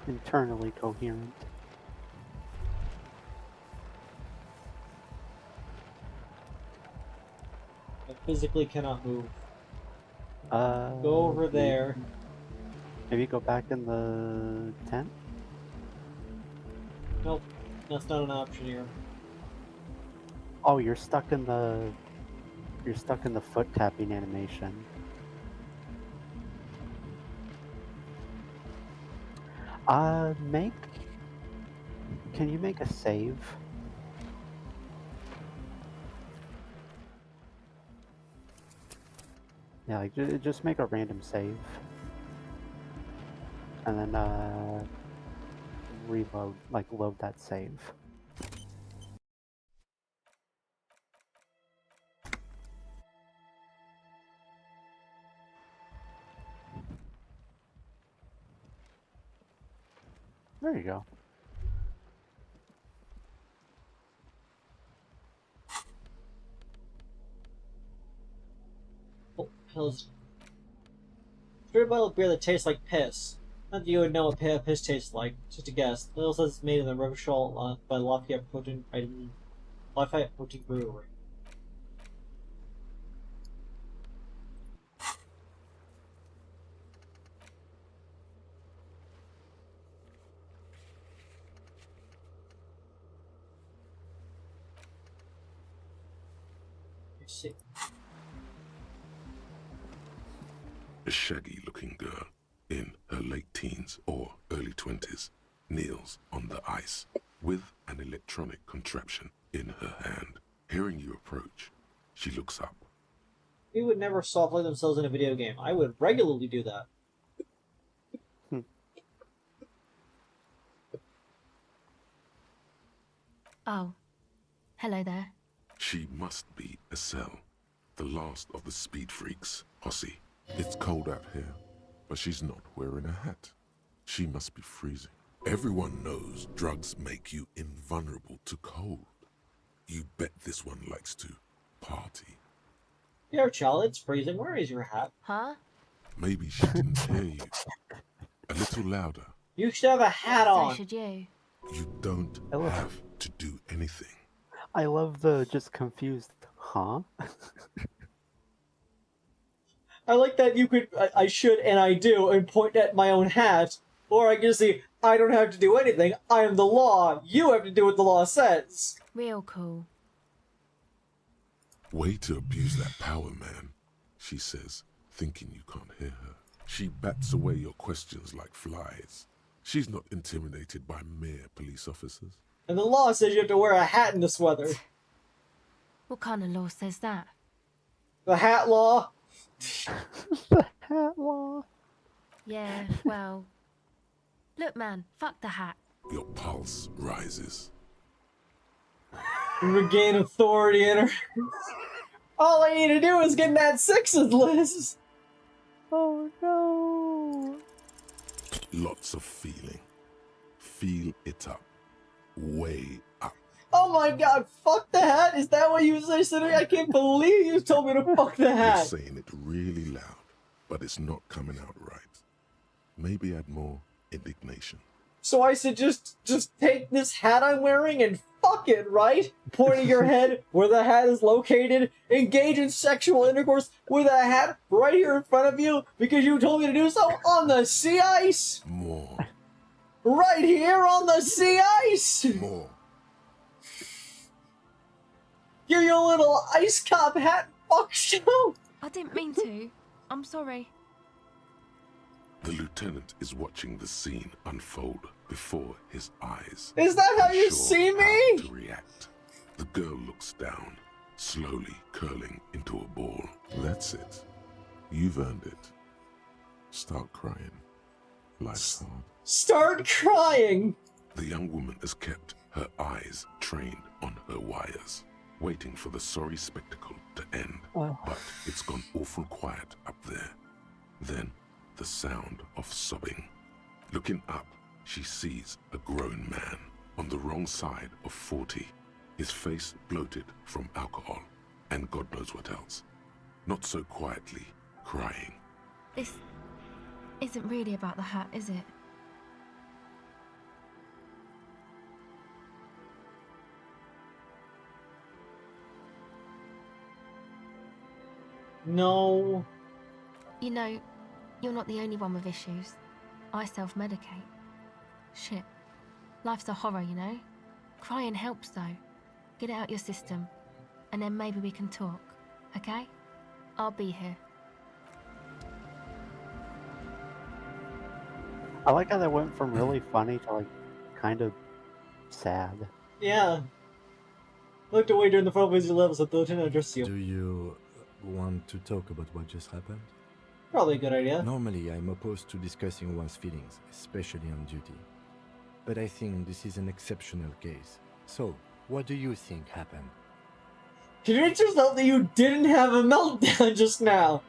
Internally coherent. I physically cannot move. Go Go over there. Maybe go back in the tent? Nope, that's not an option here. Oh, you're stuck in the foot tapping animation. Can you make a save? Yeah, like just make a random save. And then reload, like load that save. There you go. Oh, pills. Straight bottle of beer that tastes like piss. Not that you would know what piss tastes like. Just a guess. The label says it's made in the Revachol by Lafayette Protein Brewery. Let's see. A shaggy-looking girl in her late teens or early 20s kneels on the ice with an electronic contraption in her hand. Hearing you approach, she looks up. We would never softplay themselves in a video game. I would regularly do that. Oh. Hello there. She must be Estelle, the last of the speed freaks posse. It's cold out here, but she's not wearing a hat. She must be freezing. Everyone knows drugs make you invulnerable to cold. You bet this one likes to party. Here, child, it's freezing. Where is your hat? Huh? Maybe she didn't hear you. A little louder. You should have a hat So on. should you. You don't have to do anything. I love the just confused, huh? I like that you could, I should and I do, and point at my own hat. Or I can see, I don't have to do anything. I am the law. You have to do what the law says. Real cool. Way to abuse that power, man, she says, thinking you can't hear her. She bats away your questions like flies. She's not intimidated by mere police officers. And the law says you have to wear a hat in this weather. What kind of law says that? The hat law? The hat law. Yeah, well... Look, man, fuck the hat. Your pulse rises. Regain authority in her. All I need to do is get in that sixes list. Oh no. Lots of feeling. Feel it up. Way up. Oh my god, fuck the hat? Is that what you say to me? I can't believe you told me to fuck the You're hat. saying it really loud, but it's not coming out right. Maybe add more indignation. So I said just take this hat I'm wearing and fuck it, right? Pointing your head where the hat is located, engage in sexual intercourse with a hat right here in front of you because you told me to do so on the sea ice? More. Right here on the sea ice? More. Give you a little ice cop hat fuck show? I didn't mean to. I'm sorry. The lieutenant is watching the scene unfold before his eyes. Is that how you Unsure see how me? to react. The girl looks down, slowly curling into a ball. That's it. You've earned it. Start crying. Life's hard. Start crying! The young woman has kept her eyes trained on her wires, waiting for the sorry spectacle to end. Oh. But it's gone awful quiet up there. Then, the sound of sobbing. Looking up, she sees a grown man on the wrong side of 40, his face bloated from alcohol, and God knows what else. Not so quietly, crying. This isn't really about the hat, is it? No. You know, you're not the only one with issues. I self-medicate. Shit. Life's a horror, you know? Crying helps, though. Get it out your system. And then maybe we can talk, okay? I'll be here. I like how that went from really funny to like kind of sad. Yeah. Looked away during the phone busy levels, so thought to address you. Do you want to talk about what just happened? Probably a good idea. Normally, I'm opposed to discussing one's feelings, especially on duty. But I think this is an exceptional case. So, what do you think happened? Convince yourself that you didn't have a meltdown just now.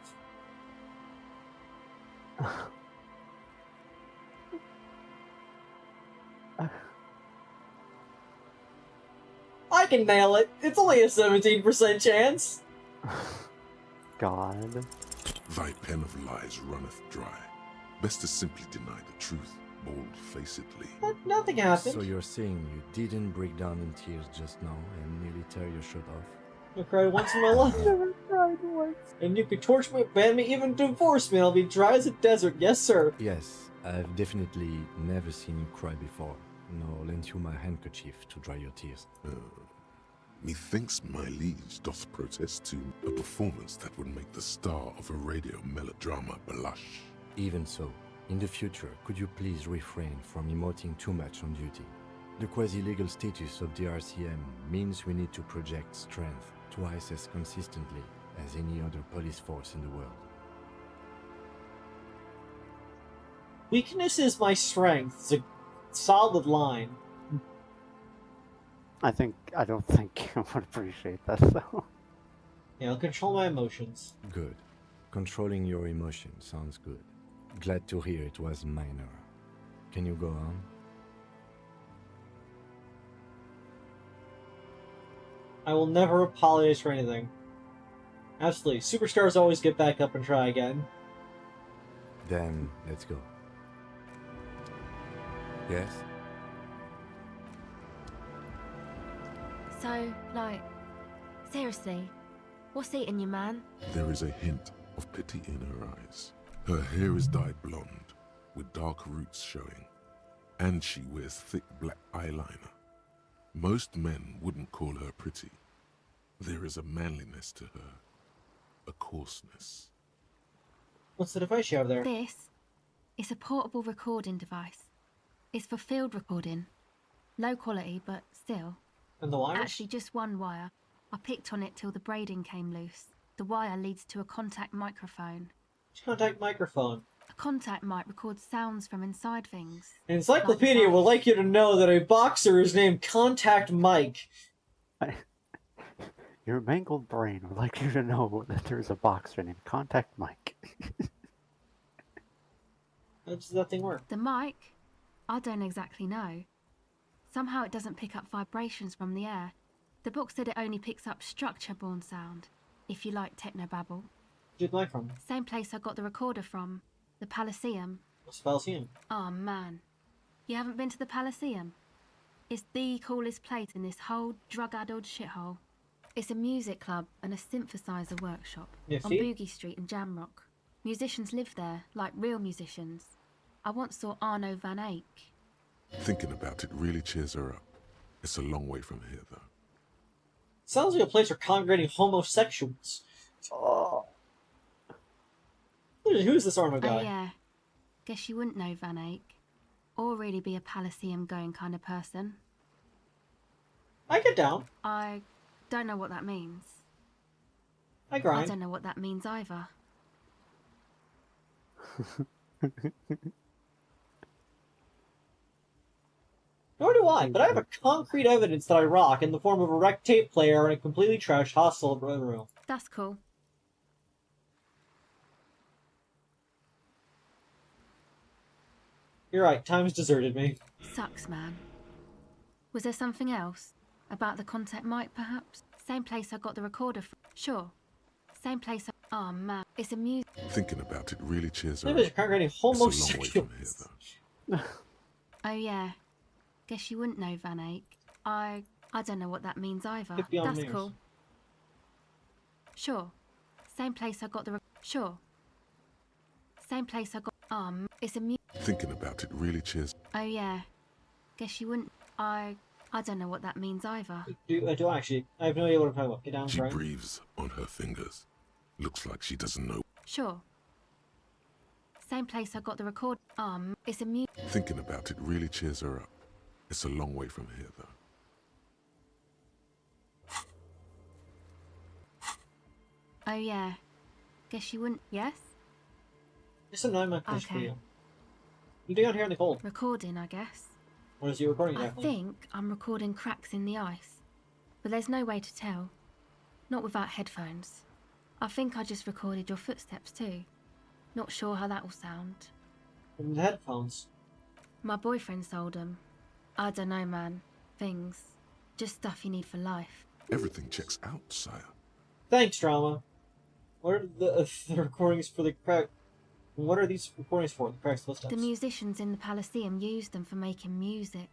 I can nail it. It's only a 17% chance. God. Thy pen of lies runneth dry. Best to simply deny the truth, bold-facedly. But nothing happened. So you're saying you didn't break down in tears just now and nearly tear your shirt off? I cried once in my life. Never cried once. And you could torture me, ban me, even divorce me, and I'll be dry as a desert. Yes, sir. Yes, I've definitely never seen you cry before, nor lent you my handkerchief to dry your tears. Methinks my liege doth protest to a performance that would make the star of a radio melodrama blush. Even so, in the future, could you please refrain from emoting too much on duty? The quasi-legal status of the RCM means we need to project strength twice as consistently as any other police force in the world. Weakness is my strength. It's a solid line. I don't think I would appreciate that though. Yeah, I'll control my emotions. Good. Controlling your emotions sounds good. Glad to hear it was minor. Can you go on? I will never apologize for anything. Absolutely. Superstars always get back up and try again. Then, let's go. Yes? So, like, seriously, what's eating you, man? There is a hint of pity in her eyes. Her hair is dyed blonde, with dark roots showing, and she wears thick black eyeliner. Most men wouldn't call her pretty. There is a manliness to her, a coarseness. What's the device you have there? This is a portable recording device. It's for field recording. Low quality, but still. And the wires? Actually, just one wire. I picked on it till the braiding came loose. The wire leads to a contact microphone. Contact microphone. A contact mic records sounds from inside things. Encyclopedia would like you to know that a boxer is named Contact Mike. Your mangled brain would like you to know that there's a boxer named Contact Mike. How does that thing work? The mic? I don't exactly know. Somehow it doesn't pick up vibrations from the air. The book said it only picks up structure-borne sound, if you like technobabble. Where'd the mic from? Same place I got the recorder from, the Palaceum. What's the Elysium? Oh man, you haven't been to the Palaceum? It's the coolest place in this whole drug-addled shithole. It's a music club and a synthesizer workshop on Boogie Street in Jamrock. Musicians live there, like real musicians. I once saw Arno van Eyck. Thinking about it really cheers her up. It's a long way from here, though. Sounds like a place for congregating homosexuals. Oh. Who's this Arno guy? Oh yeah, guess you wouldn't know Van Eyck. Or really be a Palaceum going kind of person. I get down. I don't know what that means. I grind. I don't know what that means either. Nor do I, but I have a concrete evidence that I rock in the form of a wrecked tape player and a completely trashed hostel room. That's cool. You're right, time's deserted me. Sucks, man. Was there something else? About the contact mic, perhaps? Same place I got the recorder from. Sure. Same place I... Oh, man. It's a music... Thinking about it really cheers her Maybe up. you're congregating It's a long way homosexuals. from here, though. Oh, yeah. Guess you wouldn't know, Van Eyck. I don't know what that means either. Could be on That's mirrors. cool. Sure. Same place I got the... Sure. Same place I got... it's a Thinking about it really cheers. Oh, yeah. Guess you wouldn't... I don't know what that means either. Do I actually? I have no idea what I'm talking about. Get down, She right? breathes on her fingers. Looks like she doesn't know. Sure. Same place I got the record... it's a Thinking about it really cheers her up. It's a long way from here, though. Oh, yeah. Guess you wouldn't... Yes? Just annoying my fish for Okay. you. You doing out here in the cold? Recording, I guess. What is you recording I exactly? think I'm recording cracks in the ice. But there's no way to tell. Not without headphones. I think I just recorded your footsteps too. Not sure how that will sound. From the headphones. My boyfriend sold them. I don't know, man. Things. Just stuff you need for life. Everything checks out, sire. Thanks, drama. What are the recordings for the crack? What are these recordings for? The crack's footsteps. The musicians in the Palaceum used them for making music.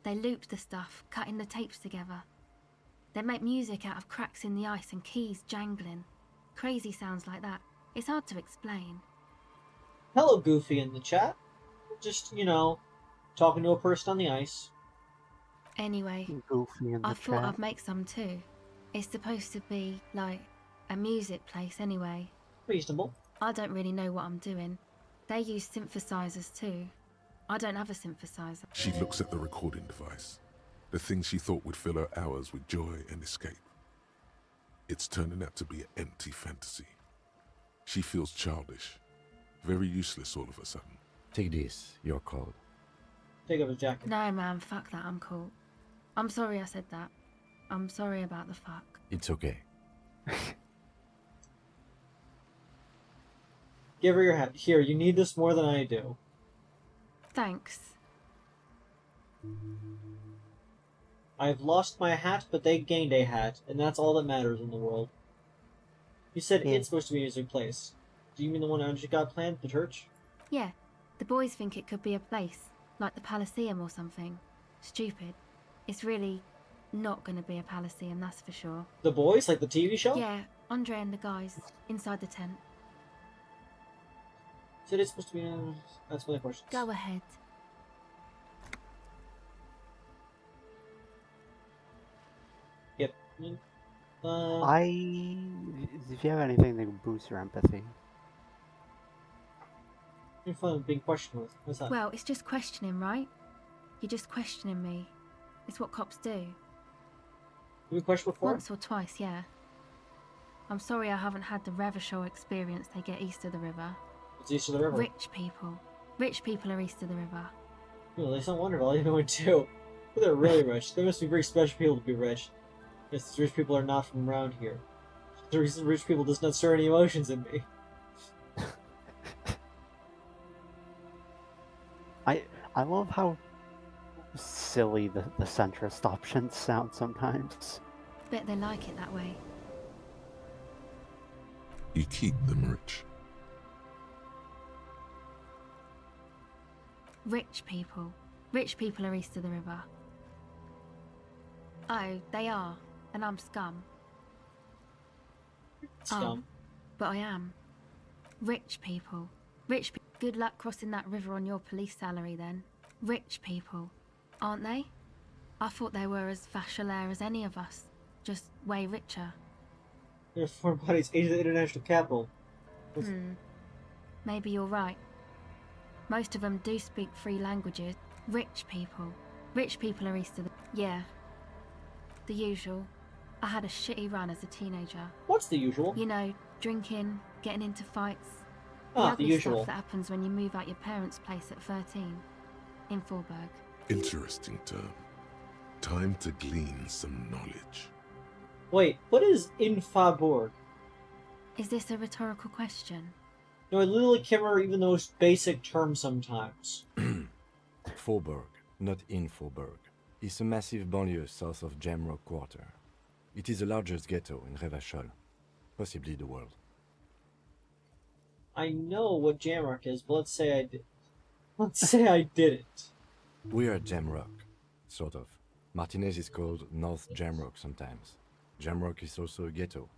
They looped the stuff, cutting the tapes together. They make music out of cracks in the ice and keys jangling. Crazy sounds like that. It's hard to explain. Hello, Goofy in the chat. Just, you know, talking to a person on the ice. Anyway, Goofy in the I thought chat. I'd make some too. It's supposed to be, like, a music place anyway. Reasonable. I don't really know what I'm doing. They use synthesizers too. I don't have a synthesizer. She looks at the recording device. The thing she thought would fill her hours with joy and escape. It's turning out to be an empty fantasy. She feels childish. Very useless all of a sudden. Take this, you're cold. Take off his jacket. No, man, fuck that, I'm cool. I'm sorry I said that. I'm sorry about the fuck. It's okay. Give her your hat. Here, you need this more than I do. Thanks. I've lost my hat, but they gained a hat, and that's all that matters in the world. You said Yeah. it's supposed to be a music place. Do you mean the one Andrew got planned, the church? Yeah, the boys think it could be a place, like the Palaceum or something. Stupid. It's really not gonna be a Palaceum, that's for sure. The boys, like the TV show? Yeah, Andre and the guys, inside the tent. Said it's supposed to be. That's my question. Go ahead. Yep. If you have anything that can boost your empathy. You're fun being questioned with. What's that? Well, it's just questioning, right? You're just questioning me. It's what cops do. You been questioned before? Once or twice, yeah. I'm sorry I haven't had the Revershaw experience they get east of the river. It's east of the river. Rich people. Rich people are east of the river. Well, they sound wonderful. I didn't know it too. But they're really rich. They must be very special people to be rich. Yes, these rich people are not from around here. The reason rich people does not stir any emotions in me. I love how silly the centrist options sound sometimes. Bet they like it that way. You keep them rich. Rich people. Rich people are east of the river. Oh, they are. And I'm scum. Scum. But I am. Rich people. Rich people. Good luck crossing that river on your police salary then. Rich people. Aren't they? I thought they were as fashionable as any of us. Just way richer. There's foreign bodies, Asia International Capital. Maybe you're right. Most of them do speak 3 languages. Rich people. Rich people are east of the... Yeah. The usual. I had a shitty run as a teenager. What's the usual? You know, drinking, getting into fights. The the ugly usual. stuff that happens when you move out your parents' place at 13 in Forberg. Interesting term. Time to glean some knowledge. Wait, what is Infaborg? Is this a rhetorical question? No, I literally can't remember even those basic terms sometimes. Forberg, not in Forberg, is a massive banlieue south of Jamrock Quarter. It is the largest ghetto in Revachol, possibly the world. I know what Jamrock is, but let's say I did. Let's say I didn't. We are Jamrock, sort of. Martinez is called North Jamrock sometimes. Jamrock is also a ghetto,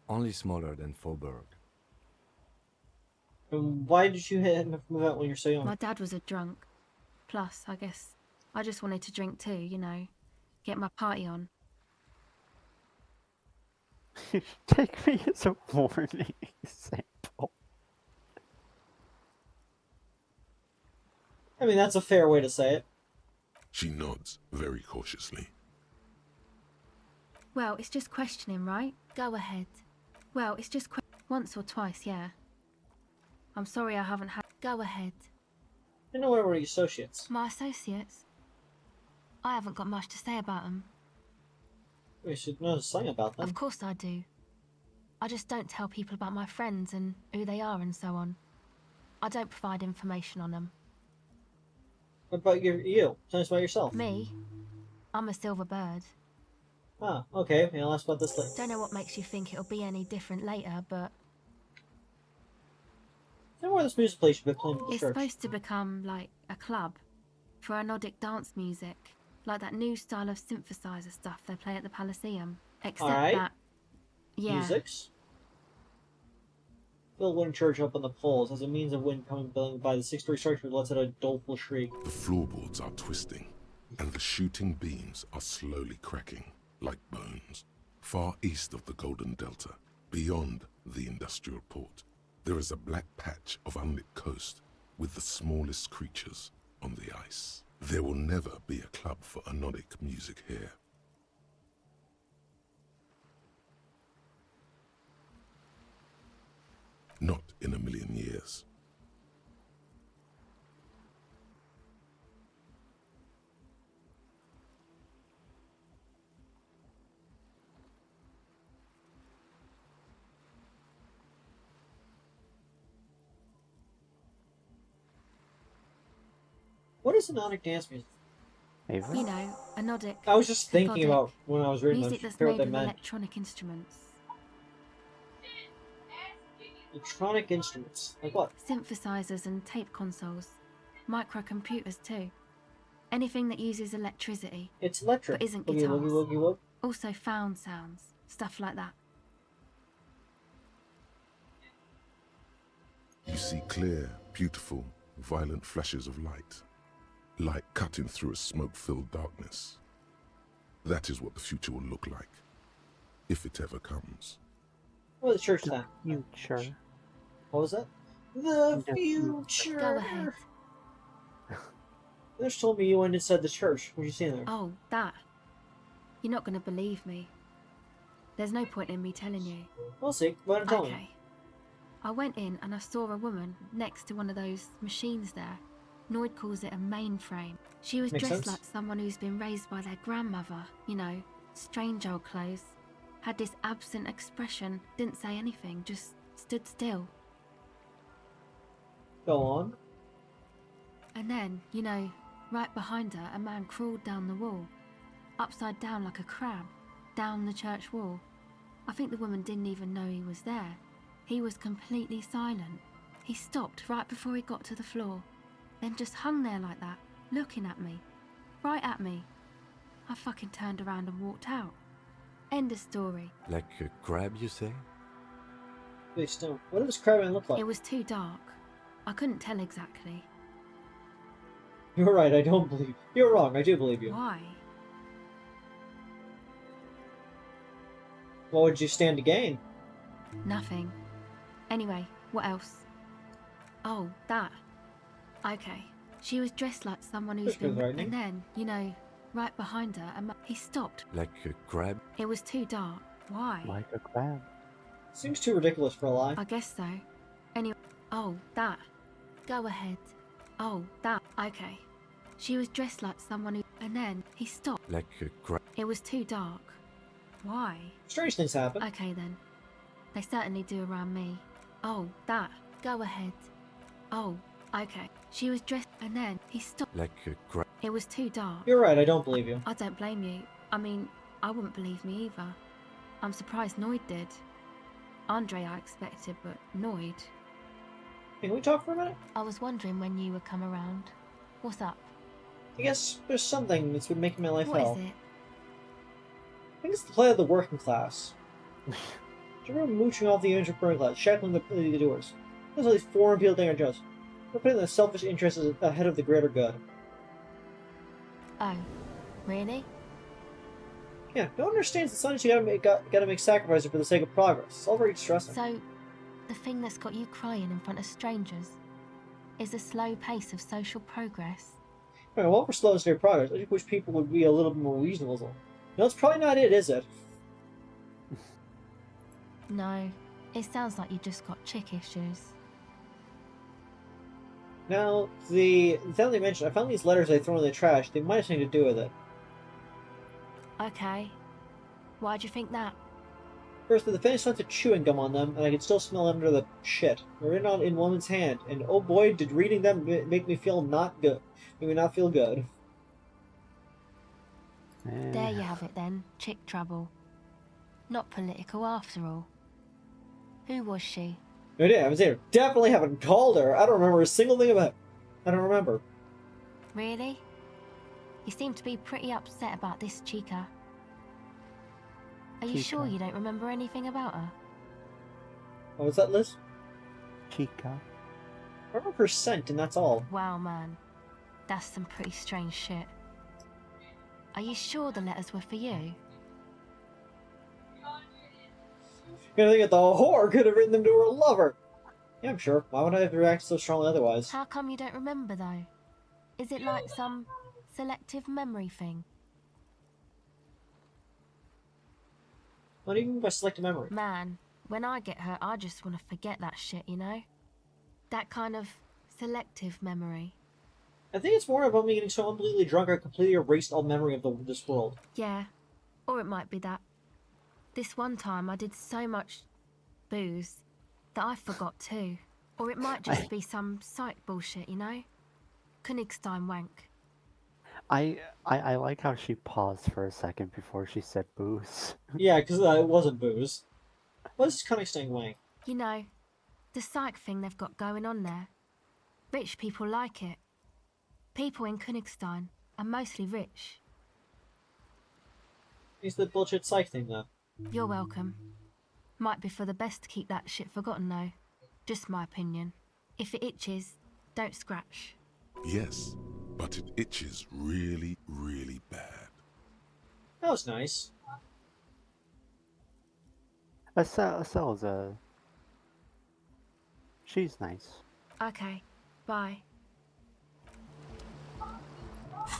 only smaller than Forberg. Why did you move out when you're so young? My dad was a drunk. Plus, I guess I just wanted to drink too, you know, get my party on. Take me as a warning example. I mean, that's a fair way to say it. She nods very cautiously. Well, it's just questioning, right? Go ahead. Well, it's just once or twice, yeah. I'm sorry I haven't had... Go ahead. I know what were your associates. My associates? I haven't got much to say about them. We should know something about them. Of course I do. I just don't tell people about my friends and who they are and so on. I don't provide information on them. What about you? Tell us about yourself. Me? I'm a silver bird. Ah, okay. I'll ask about this later. Don't know what makes you think it'll be any different later, but... I know where this music place should be playing at the It's church. supposed to become, like, a club for anodic dance music. Like that new style of synthesizer stuff they play at the Palaceum. Except that... Yeah. Musics? Fill one church up on the poles as a means of wind coming by the six-story structure lets out a doleful shriek. The floorboards are twisting, and the shooting beams are slowly cracking, like bones. Far east of the Golden Delta, beyond the industrial port, there is a black patch of unlit coast with the smallest creatures on the ice. There will never be a club for anodic music here. Not in a million years. What is anodic dance music? Ava? You know, anodic. I was just thinking cathodic, about when I was reading music them. that's What made they with meant. electronic instruments. Electronic instruments. Like what? Synthesizers and tape consoles. Microcomputers too. Anything that uses electricity. It's electric. But isn't Woogie, guitars. woogie, woogie, woogie. Also found sounds. Stuff like that. You see clear, beautiful, violent flashes of light. Light cutting through a smoke-filled darkness. That is what the future will look like, if it ever comes. What was the church then? Future. What was that? The future. Go ahead. You just told me you went inside the church. What did you see in there? Oh, that. You're not going to believe me. There's no point in me telling you. We'll see. Go ahead and tell Okay. me. I went in and I saw a woman next to one of those machines there. Noid calls it a mainframe. She was Makes dressed sense. like someone who's been raised by their grandmother. You know, strange old clothes. Had this absent expression. Didn't say anything, just stood still. Go on. And then, you know, right behind her, a man crawled down the wall. Upside down like a crab. Down the church wall. I think the woman didn't even know he was there. He was completely silent. He stopped right before he got to the floor. Then just hung there like that, looking at me. Right at me. I fucking turned around and walked out. End of story. Like a crab, you say? Big stone. What did this crabman look like? It was too dark. I couldn't tell exactly. You're right, I don't believe you. You're wrong, I do believe you. Why? What would you stand to gain? Nothing. Anyway, what else? Oh, that. Okay. She was dressed like someone who's That's good been... writing. And then, you know, right behind her, he stopped. Like a crab? It was too dark. Why? Like a crab. Seems too ridiculous for a lie. I guess so. Anyway, oh, Oh, that. Go ahead. Oh, that. Okay. She was dressed like someone who... And then he stopped. Like a It was too dark. Why? Strange things happen. Okay then. They certainly do around me. Oh, that. Go ahead. Oh, okay. She was dressed... And then he stopped. Like a It was too dark. You're right, I don't believe you. I don't blame you. I mean, I wouldn't believe me either. I'm surprised Noid did. Andre I expected, but Noid... Hey, can we talk for a minute? I was wondering when you would come around. What's up? I guess there's something that's been making my life hell. What is it? I think it's the play of the working class. Do you remember mooching off the entrepreneur class, shackling the doors? There's all these foreign people taking our jobs. We're putting their selfish interests ahead of the greater good. Oh, really? Yeah, no one understands that sometimes you gotta make sacrifices for the sake of progress. It's all very distressing. So, the thing that's got you crying in front of strangers is the slow pace of social progress. Right, well, for slow and steady progress, I just wish people would be a little bit more reasonable. No, it's probably not it, is it? No, it sounds like you just got chick issues. Now, now that they mentioned, I found these letters they throw in the trash. They might have something to do with it. Okay. Why'd you think that? First, the finish went to chewing gum on them, and I could still smell them under the shit. They're written on in woman's hand, and oh boy, did reading them make me feel not good. Make me not feel good. There you have it then, chick trouble. Not political after all. Who was she? No idea, I haven't seen her. Definitely haven't called her. I don't remember a single thing about it. I don't remember. Really? You seem to be pretty upset about this chica. Are you sure you don't remember anything about her? What was that, Liz? Chica. I remember her scent, and that's all. Wow, man. That's some pretty strange shit. Are you sure the letters were for you? You're gonna think that the whore could have written them to her lover. Yeah, I'm sure. Why would I have reacted so strongly otherwise? How come you don't remember, though? Is it like some selective memory thing? What do you mean by selective memory? Man, when I get hurt, I just want to forget that shit, you know? That kind of selective memory. I think it's more about me getting so unbelievably drunk I completely erased all memory of this world. Yeah, or it might be that. This one time I did so much booze that I forgot too. Or it might just be some psych bullshit, you know? Königstein wank. I like how she paused for a second before she said booze. Yeah, because it wasn't booze. What is Königstein wank? You know, the psych thing they've got going on there. Rich people like it. People in Königstein are mostly rich. It's the bullshit psych thing, though. You're welcome. Might be for the best to keep that shit forgotten, though. Just my opinion. If it itches, don't scratch. Yes, but it itches really, really bad. That was nice. Estelle's she's nice. Okay, bye.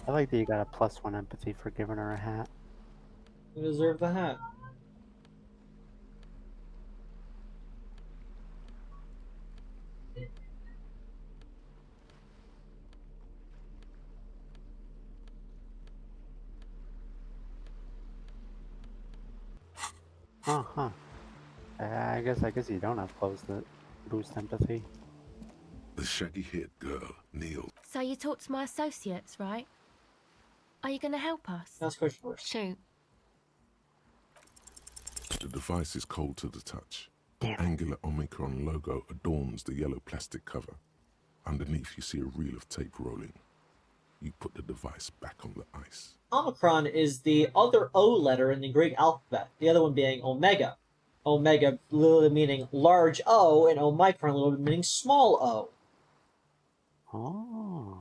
I like that you got a +1 empathy for giving her a hat. You deserve the hat. Huh. I guess you don't have clothes that boost empathy. The shaggy-haired girl kneeled. So you talked to my associates, right? Are you gonna help us? Last question first. Shoot. The device is cold to the touch. Damn. Angular Omicron logo adorns the yellow plastic cover. Underneath you see a reel of tape rolling. You put the device back on the ice. Omicron is the other O letter in the Greek alphabet, the other one being Omega. Omega literally meaning large O, and Omicron literally meaning small o. Oh.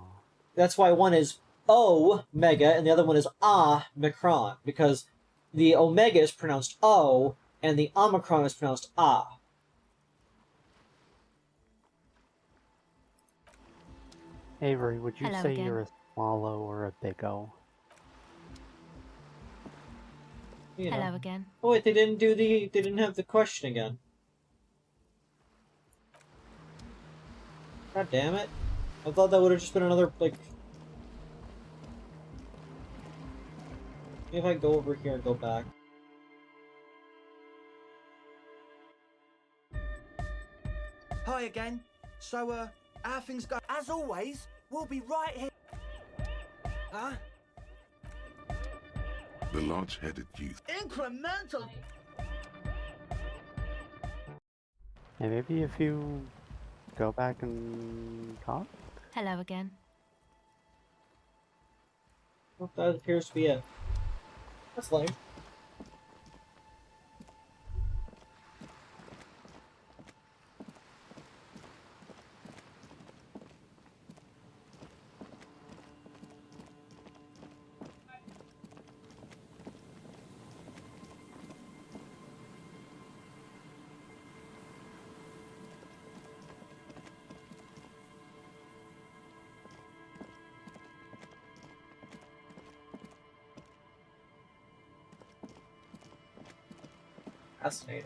That's why one is O-mega and the other one is Ah-micron, because the Omega is pronounced O, and the Omicron is pronounced Ah. Avery, would you Hello say again. you're a small O or a big O? You know. Hello again. Oh wait, they didn't have the question again. God damn it. I thought that would have just been another, like... Maybe if I go over here and go back. Hi again. So, how things go? As always, we'll be right here. Huh? The large-headed youth. Incremental. And maybe if you go back and talk? Hello again. Well, that appears to be it. That's lame. Fascinating.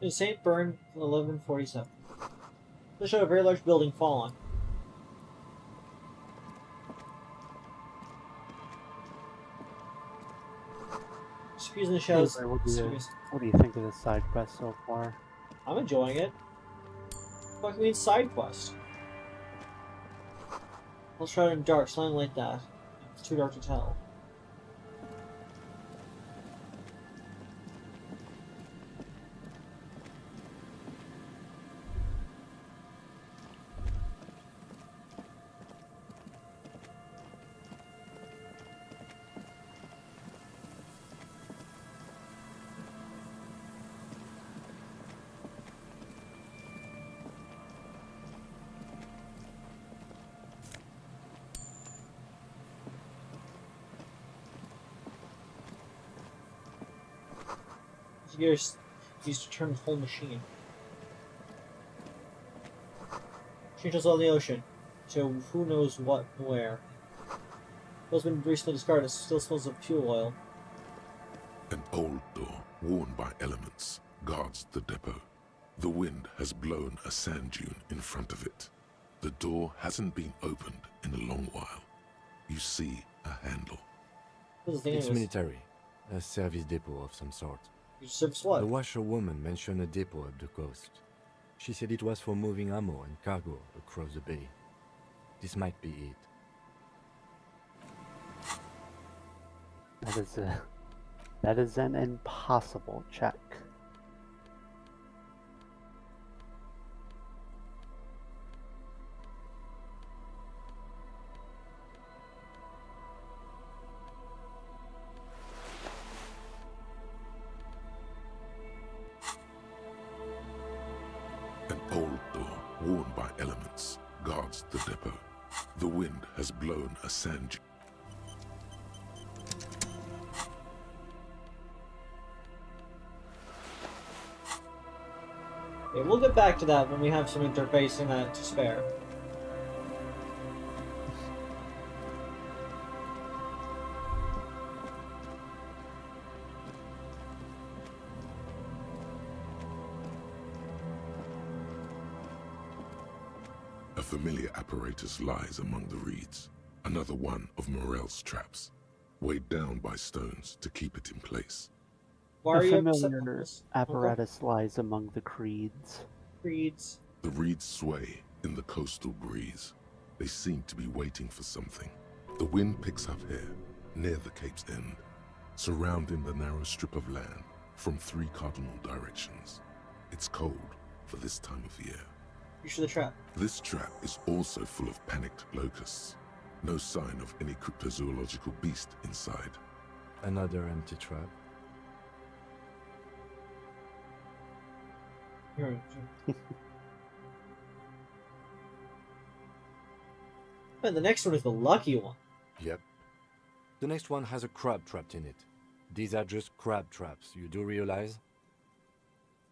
The St. Burned in 1147. This showed a very large building fall on. Excuse the shadows. What do you think of this side quest so far? I'm enjoying it. What do you mean side quest? Let's try it in dark, something like that. It's too dark to tell. Gears used to turn the whole machine. Changes on the ocean, so who knows what and where. What's been recently discarded still smells of fuel oil. An old door, worn by elements, guards the depot. The wind has blown a sand dune in front of it. The door hasn't been opened in a long while. You see a handle. It's military. A service depot of some sort. You service what? The washerwoman mentioned a depot up the coast. She said it was for moving ammo and cargo across the bay. This might be it. That is an impossible check. An old door, worn by elements, guards the depot. The wind has blown a sand dune. Okay, we'll get back to that when we have some interfacing that to spare. A familiar apparatus lies among the reeds, another one of Morel's traps, weighed down by stones to keep it in place. Why are A you familiar upset? apparatus lies among the creeds. Creeds. The reeds sway in the coastal breeze. They seem to be waiting for something. The wind picks up here, near the cape's end, surrounding the narrow strip of land from 3 cardinal directions. It's cold for this time of year. You should the trap. This trap is also full of panicked locusts. No sign of any cryptozoological beast inside. Another empty trap. And the next one is the lucky one. Yep. The next one has a crab trapped in it. These are just crab traps, you do realize?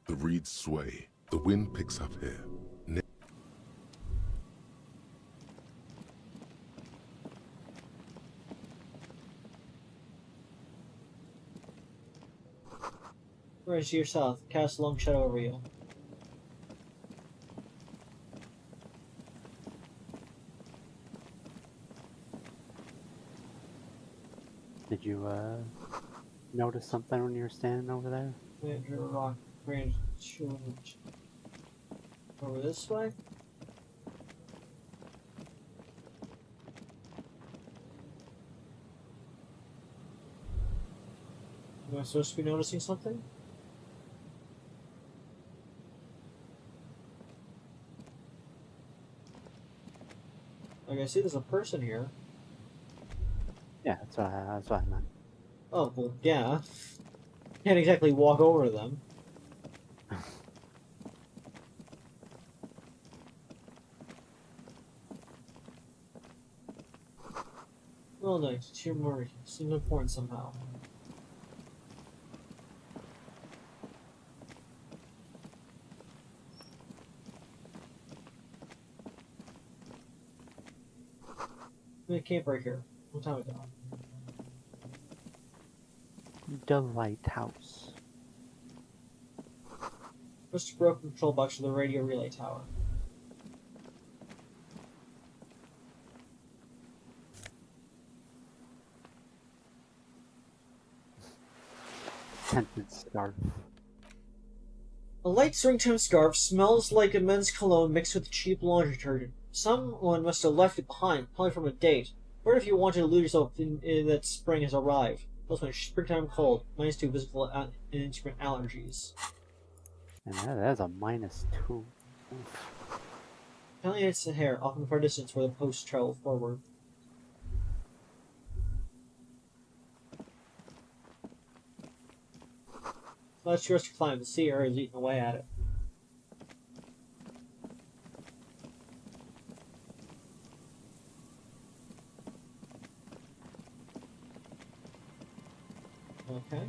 The reeds sway. The wind picks up here. Rise to your south. Cast a long shadow over you. Did you notice something when you were standing over there? Rock range over this way. Am I supposed to be noticing something? Like I see there's a person here. Yeah, that's what I meant. Oh, well, yeah. Can't exactly walk over to them. Well, nice. Cheer more. Seems important somehow. We can't break here. What time is it? The lighthouse. First broken control box for the radio relay tower. Scented scarf. A light ringtone scarf smells like a men's cologne mixed with cheap laundry detergent. Someone must have left it behind, probably from a date. Or if you wanted to lose yourself in that spring has arrived. Plus my springtime cold, -2 physical and instrument allergies. And that's a -2. Oof. Apparently it's the hair, often far distance where the posts travel forward. Let's yours to climb. The sea air is eating away at it. Okay.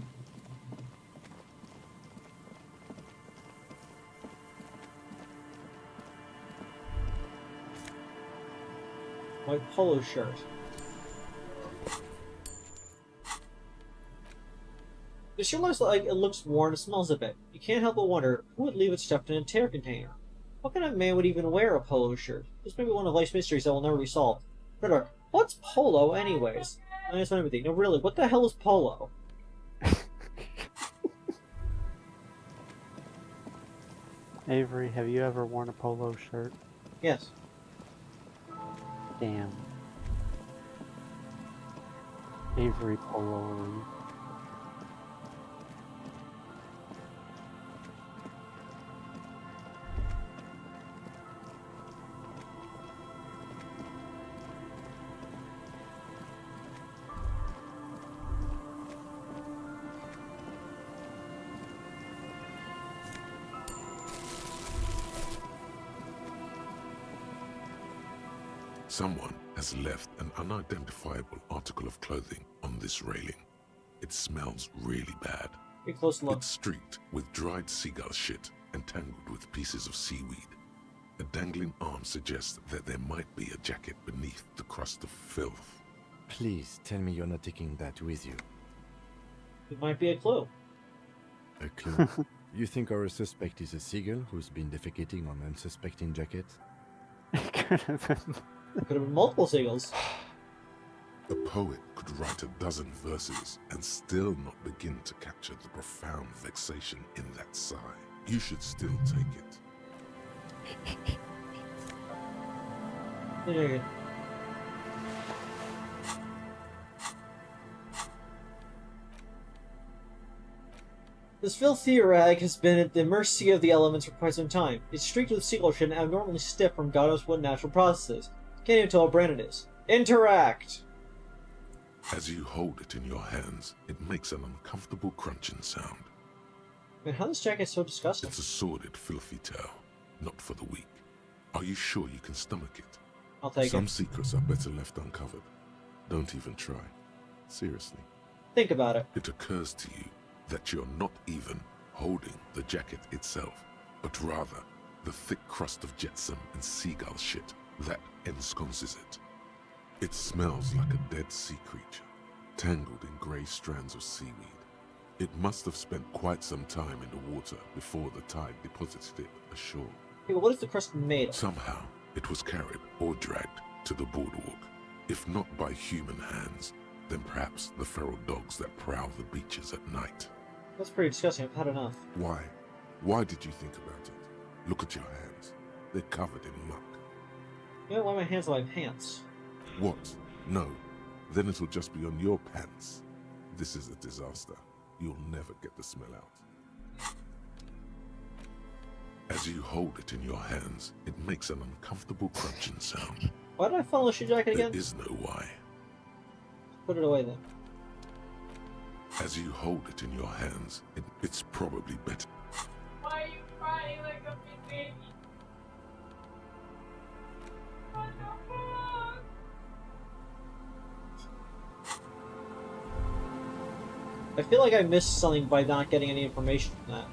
White polo shirt. The shirt looks like it looks worn and smells a bit. You can't help but wonder who would leave it stuffed in a tear container. What kind of man would even wear a polo shirt? This may be one of life's mysteries that will never be solved. Riddler, what's polo anyways? I just want everything. No, really, what the hell is polo? Avery, have you ever worn a polo shirt? Yes. Damn. Avery polo. Someone has left an unidentifiable article of clothing on this railing. It smells really bad. Be close to look. It's streaked with dried seagull shit and tangled with pieces of seaweed. A dangling arm suggests that there might be a jacket beneath the crust of filth. Please tell me you're not taking that with you. It might be a clue. A clue? You think our suspect is a seagull who's been defecating on unsuspecting jackets? Could have been. Could have been multiple seagulls. A poet could write 12 verses and still not begin to capture the profound vexation in that sigh. You should still take it. Okay. This filthy rag has been at the mercy of the elements for quite some time. It's streaked with seagull shit and abnormally stiff from God knows what natural processes. Can't even tell what brand it is. Interact! As you hold it in your hands, it makes an uncomfortable crunching sound. Man, how this jacket so disgusting? It's a sordid, filthy tale, not for the weak. Are you sure you can stomach it? I'll take Some it. secrets are better left uncovered. Don't even try. Seriously. Think about it. It occurs to you that you're not even holding the jacket itself, but rather the thick crust of jetsam and seagull shit that ensconces it. It smells like a dead sea creature, tangled in grey strands of seaweed. It must have spent quite some time in the water before the tide deposited it ashore. Okay, well, what is the crust made of? Somehow, it was carried or dragged to the boardwalk. If not by human hands, then perhaps the feral dogs that prowl the beaches at night. That's pretty disgusting. I've had enough. Why? Why did you think about it? Look at your hands. They're covered in muck. You know why my hands on my pants? What? No. Then it'll just be on your pants. This is a disaster. You'll never get the smell out. As you hold it in your hands, it makes an uncomfortable crunching sound. Why did I follow the jacket again? There is no why. Put it away then. As you hold it in your hands, it's probably better. Why are you crying like a big baby? What the fuck? I feel like I missed something by not getting any information from that.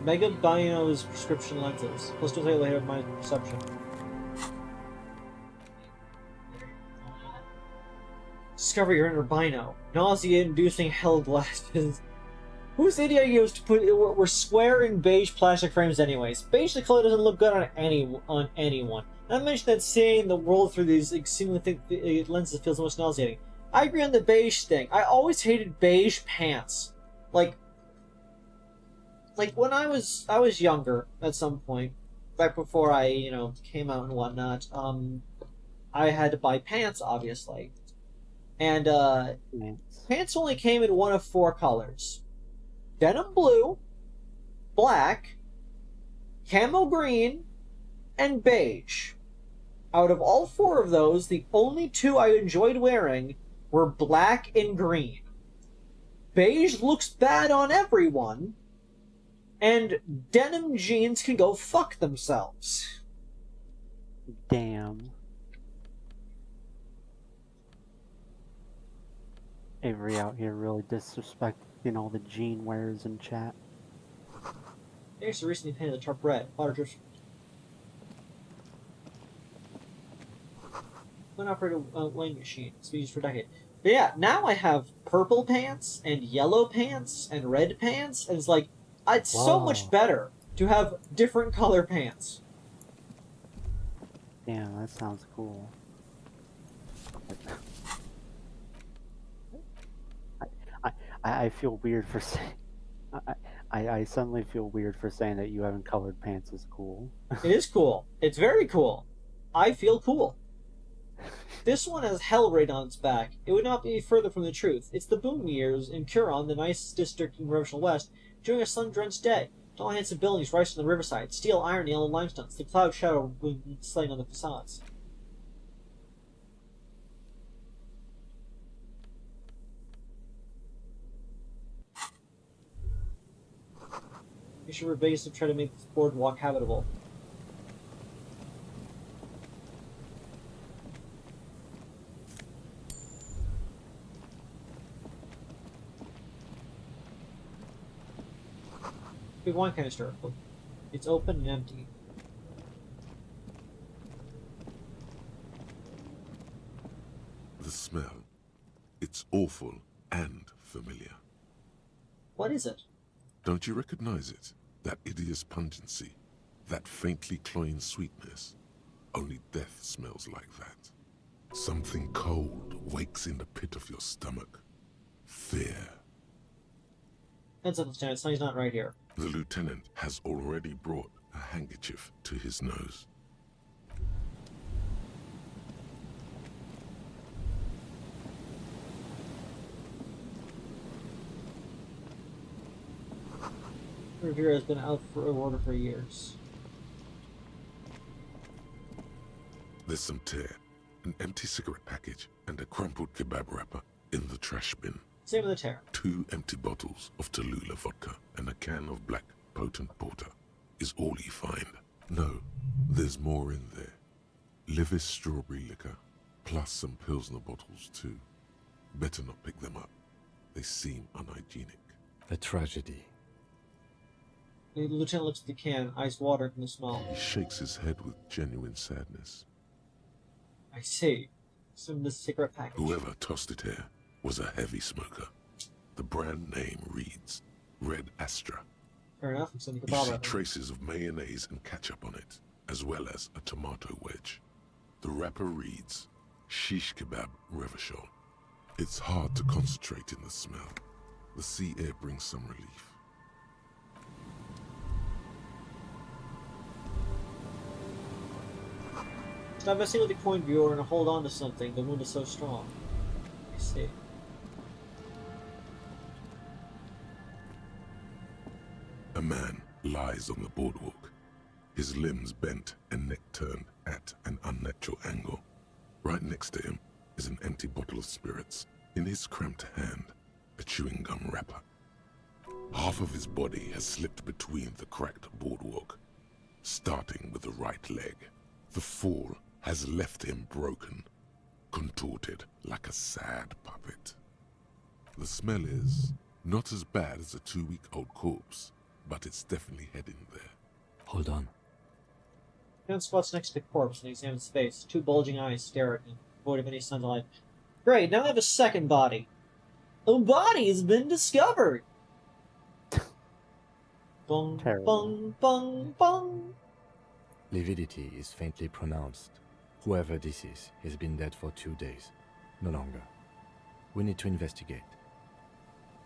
Mega Bino's prescription lenses. Let's do it later of my perception. Discover your inner Bino. Nausea-inducing hell glasses. Whose idea was to put we're square and beige plastic frames anyways? Beige the color doesn't look good on anyone. Not to mention that seeing the world through these exceedingly thick lenses feels almost nauseating. I agree on the beige thing. I always hated beige pants. Like when I was younger at some point, back before I, came out and whatnot, I had to buy pants, obviously. And pants only came in one of 4 colors. Denim blue, black, camo green, and beige. Out of all 4 of those, the only 2 I enjoyed wearing were black and green. Beige looks bad on everyone, and denim jeans can go fuck themselves. Damn. Avery out here really disrespecting all the jean wearers in chat. There's the recently painted the top red. Water drips. When operated weighing machine. It's been used for a decade. But yeah, now I have purple pants and yellow pants and red pants, and it's like, it's so much better to have different color pants. Damn, that sounds cool. I feel weird for saying... I suddenly feel weird for saying that you having colored pants is cool. It is cool. It's very cool. I feel cool. This one has hell right on its back. It would not be further from the truth. It's the boom years in Curon, the nicest district in Revolutional West, during a sun-drenched day. Tall handsome buildings rise from the riverside. Steel, iron, yellow limestones. The cloud shadow slaying on the facades. You should rebase to try to make this boardwalk habitable. Big wine canister. It's open and empty. The smell. It's awful and familiar. What is it? Don't you recognize it? That hideous pungency. That faintly cloying sweetness. Only death smells like that. Something cold wakes in the pit of your stomach. Fear. Heads up, Lieutenant. Sonny's not right here. The lieutenant has already brought a handkerchief to his nose. Rivera has been out for order for years. There's some tear, an empty cigarette package, and a crumpled kebab wrapper in the trash bin. Same with the Terra. 2 empty bottles of Tallulah vodka and a can of black potent porter is all you find. No, there's more in there. Livis strawberry liquor, plus some Pilsner bottles too. Better not pick them up. They seem unhygienic. A tragedy. The lieutenant looks at the can, eyes water from the smell. He shakes his head with genuine sadness. I see. Some of the cigarette package. Whoever tossed it here was a heavy smoker. The brand name reads Red Astra. Fair enough, it's something You see kebab. traces of mayonnaise and ketchup on it, as well as a tomato wedge. The wrapper reads Shish Kebab Revachol. It's hard to concentrate in the smell. The sea air brings some relief. Stop messing with the coin viewer and hold on to something. The wound is so strong. I see. A man lies on the boardwalk, his limbs bent and neck turned at an unnatural angle. Right next to him is an empty bottle of spirits. In his cramped hand, a chewing gum wrapper. Half of his body has slipped between the cracked boardwalk, starting with the right leg. The fall has left him broken, contorted like a sad puppet. The smell is not as bad as a 2-week-old corpse, but it's definitely heading there. Hold on. Man squats next to the corpse and examines his face. 2 bulging eyes stare at him, void of any sunlight. Great, now I have a second body. A body has been discovered! Bung, bung, bung, bung. Lividity is faintly pronounced. Whoever this is has been dead for 2 days. No longer. We need to investigate.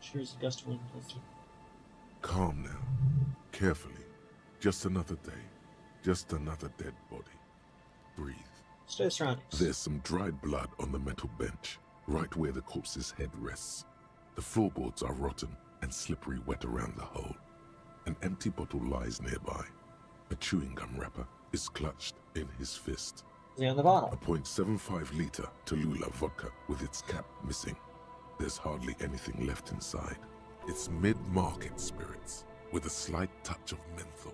Sure as a gust of wind. Calm now. Carefully. Just another day. Just another dead body. Breathe. Stay surroundings. There's some dried blood on the metal bench, right where the corpse's head rests. The floorboards are rotten and slippery wet around the hole. An empty bottle lies nearby. A chewing gum wrapper is clutched in his fist. Is he on the bottle? A .75 liter Tallulah vodka with its cap missing. There's hardly anything left inside. It's mid-market spirits with a slight touch of menthol.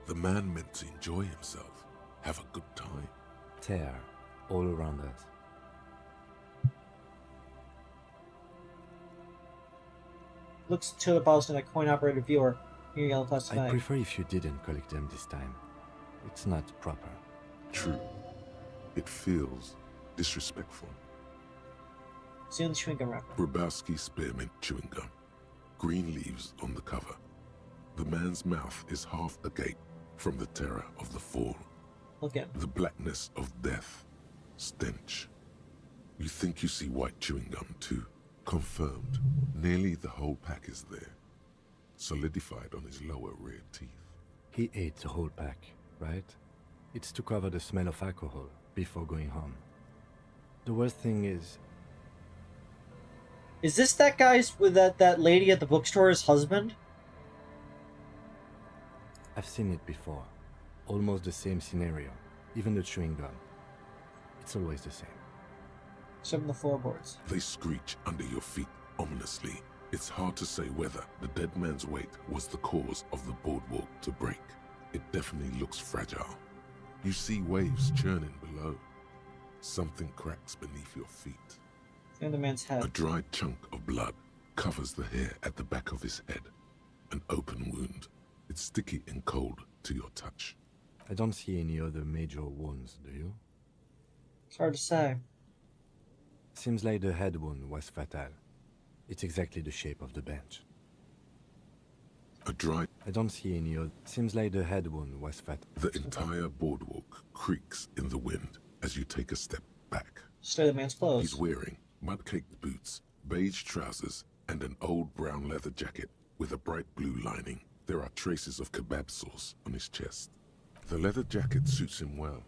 The man meant to enjoy himself, have a good time. Tear all around us. Looks to the bottles in a coin-operated viewer. Here, yellow plastic I bag. prefer if you didn't collect them this time. It's not proper. True. It feels disrespectful. See on the chewing gum wrapper. Brabowski spearmint chewing gum. Green leaves on the cover. The man's mouth is half agape from the terror of the fall. Look at him. The blackness of death. Stench. You think you see white chewing gum too. Confirmed. Nearly the whole pack is there. Solidified on his lower rear teeth. He ate the whole pack, right? It's to cover the smell of alcohol before going home. The worst thing is... Is this that guy's with that lady at the bookstore's husband? I've seen it before. Almost the same scenario. Even the chewing gum. It's always the same. Some of the floorboards. They screech under your feet ominously. It's hard to say whether the dead man's weight was the cause of the boardwalk to break. It definitely looks fragile. You see waves churning below. Something cracks beneath your feet. And the man's head. A dried chunk of blood covers the hair at the back of his head. An open wound. It's sticky and cold to your touch. I don't see any other major wounds, do you? It's hard to say. Seems like the head wound was fatal. It's exactly the shape of the bench. A dried... I don't see any other... Seems like the head wound was fatal. The entire boardwalk creaks in the wind as you take a step back. Stay the man's clothes. He's wearing mud-caked boots, beige trousers, and an old brown leather jacket with a bright blue lining. There are traces of kebab sauce on his chest. The leather jacket suits him well.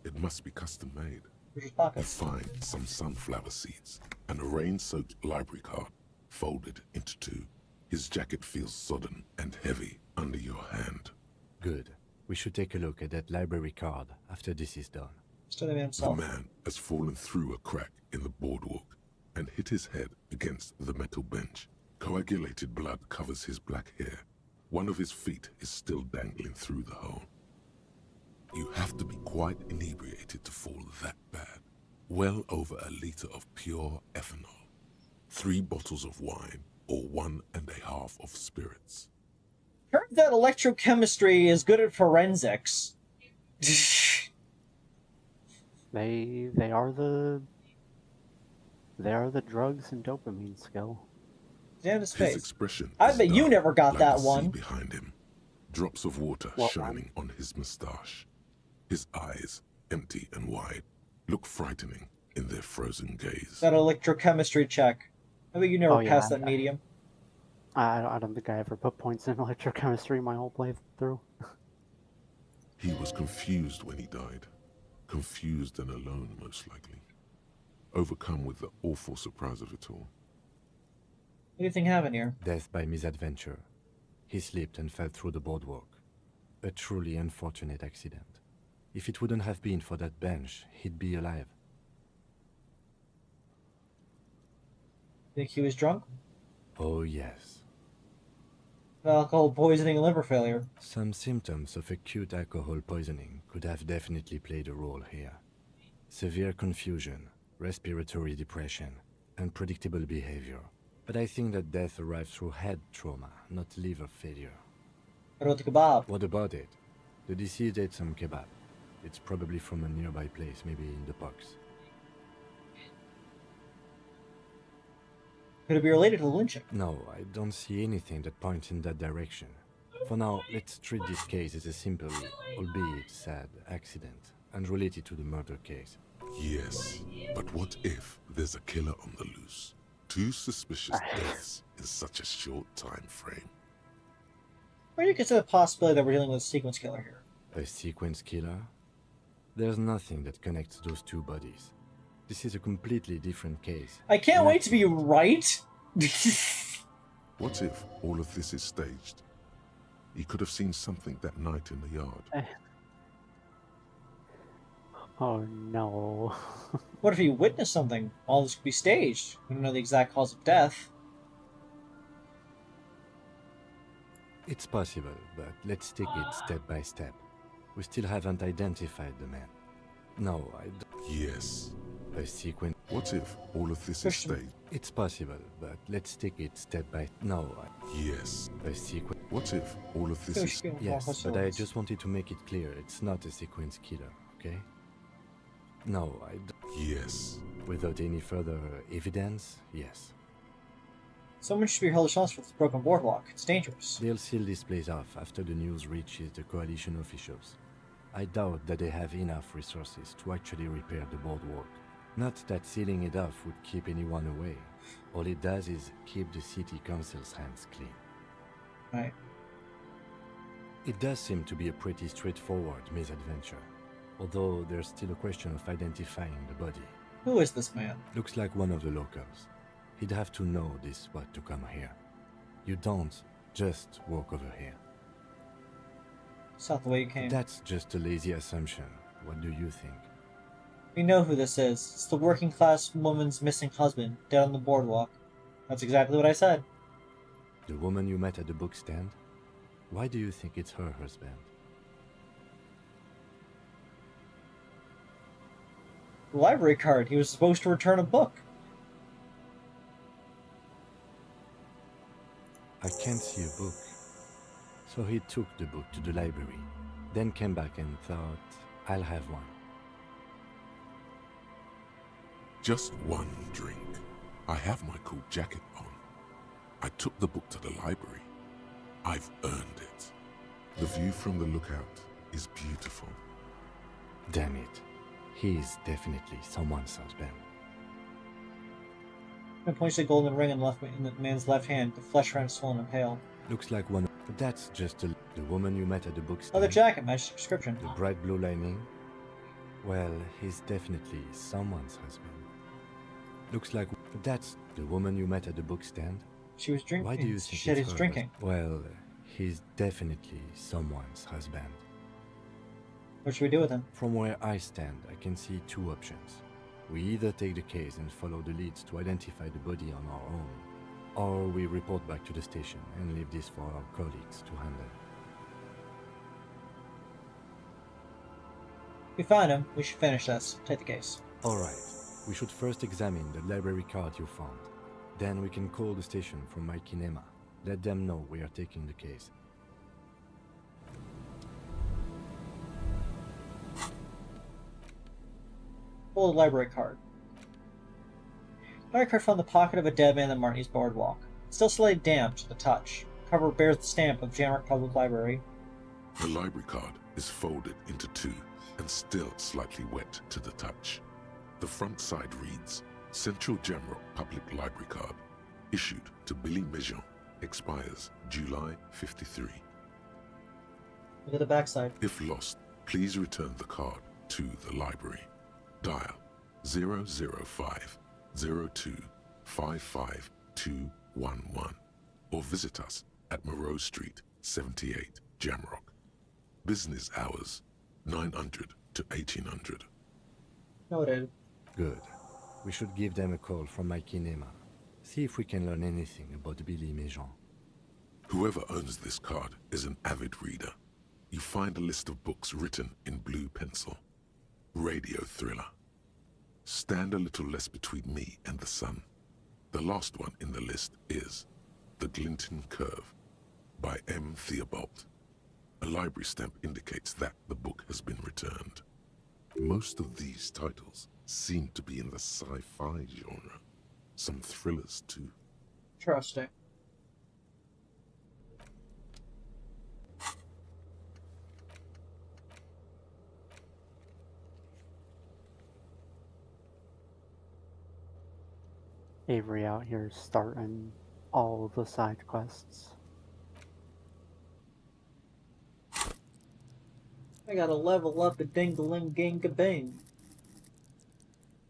It must be custom-made. You find some sunflower seeds and a rain-soaked library card folded into 2. His jacket feels sodden and heavy under your hand. Good. We should take a look at that library card after this is done. Stay the man himself. The man has fallen through a crack in the boardwalk. and hit his head against the metal bench. Coagulated blood covers his black hair. One of his feet is still dangling through the hole. You have to be quite inebriated to fall that bad. Well over a liter of pure ethanol. 3 bottles of wine, or 1.5 of spirits. Turns out electrochemistry is good at forensics. They are the drugs and dopamine skill. Damn his His face. expression I is bet you dark, never got like that the sea one. behind him. Drops of water shining on his moustache. His eyes, empty and wide, look frightening in their frozen gaze. That electrochemistry check. I bet you never passed that I- medium. I don't think I ever put points in electrochemistry my whole playthrough. He was confused when he died. Confused and alone, most likely. Overcome with the awful surprise of it all. What do you think happened here? Death by misadventure. He slipped and fell through the boardwalk. A truly unfortunate accident. If it wouldn't have been for that bench, he'd be alive. Think he was drunk? Oh yes. Alcohol poisoning and liver failure. Some symptoms of acute alcohol poisoning could have definitely played a role here. Severe confusion, respiratory depression, unpredictable behavior. But I think that death arrived through head trauma, not liver failure. What about the kebab? What about it? The deceased ate some kebab. It's probably from a nearby place, maybe in the box. Could it be related to the lynching? No, I don't see anything that points in that direction. For now, let's treat this case as a simple, albeit sad, accident, unrelated to the murder case. Yes, but what if there's a killer on the loose? 2 suspicious deaths in such a short time frame. Where do you consider the possibility that we're dealing with a sequence killer here? A sequence killer? There's nothing that connects those 2 bodies. This is a completely different case. I can't wait to be right! What if all of this is staged? He could have seen something that night in the yard. Oh no. What if he witnessed something? All this could be staged. We don't know the exact cause of death. It's possible, but let's take it step by step. We still haven't identified the man. No, I don't. Yes. A sequence. What if all of this is staged? It's possible, but let's take it step by. No, Yes. A sequence. What if all of this is... Yes, but I just wanted to make it clear it's not a sequence killer, okay? No, I don't. Yes. Without any further evidence, yes. Someone should be held responsible for this broken boardwalk. It's dangerous. They'll seal this place off after the news reaches the coalition officials. I doubt that they have enough resources to actually repair the boardwalk. Not that sealing it off would keep anyone away. All it does is keep the city council's hands clean. Right. It does seem to be a pretty straightforward misadventure, although there's still a question of identifying the body. Who is this man? Looks like one of the locals. He'd have to know this spot to come here. You don't just walk over here. It's not the way you came. That's just a lazy assumption. What do you think? We know who this is. It's the working class woman's missing husband, dead on the boardwalk. That's exactly what I said. The woman you met at the book stand? Why do you think it's her husband? The library card. He was supposed to return a book. I can't see a book. So he took the book to the library, then came back and thought, I'll have one. Just one drink. I have my cool jacket on. I took the book to the library. I've earned it. The view from the lookout is beautiful. Damn it. He's definitely someone's husband. He points to the golden ring in the man's left hand, the flesh around swollen and pale. Looks like one. That's just the woman you met at the book stand. Leather jacket, matches the description. The bright blue lining. Well, he's definitely someone's husband. Looks like that's the woman you met at the book stand. She was drinking. Why do you think she said it's he's her drinking. Well, he's definitely someone's husband. What should we do with him? From where I stand, I can see 2 options. We either take the case and follow the leads to identify the body on our own, or we report back to the station and leave this for our colleagues to handle. We found him. We should finish this. Take the case. Alright, we should first examine the library card you found. Then we can call the station from my kinema. Let them know we are taking the case. Pull the library card. Library card found in the pocket of a dead man on the Martinez boardwalk. Still slightly damp to the touch. Cover bears the stamp of Jamrock Public Library. The library card is folded into two and still slightly wet to the touch. The front side reads, Central Jamrock Public Library Card, issued to Billy Mejean, expires July 53. Look at the backside. If lost, please return the card to the library. Dial 005 02 55211 or visit us at Moreau Street, 78, Jamrock. Business hours, 900 to 1800. Noted. Good. We should give them a call from my kinema. See if we can learn anything about Billy Mejean. Whoever owns this card is an avid reader. You find a list of books written in blue pencil. Radio thriller. Stand a little less between me and the sun. The last one in the list is The Glinton Curve by M. Theobald. A library stamp indicates that the book has been returned. Most of these titles seem to be in the sci-fi genre. Some thrillers too. Interesting. Avery out here starting all the side quests. I gotta level up a ding-a-ling-gang-a-bang.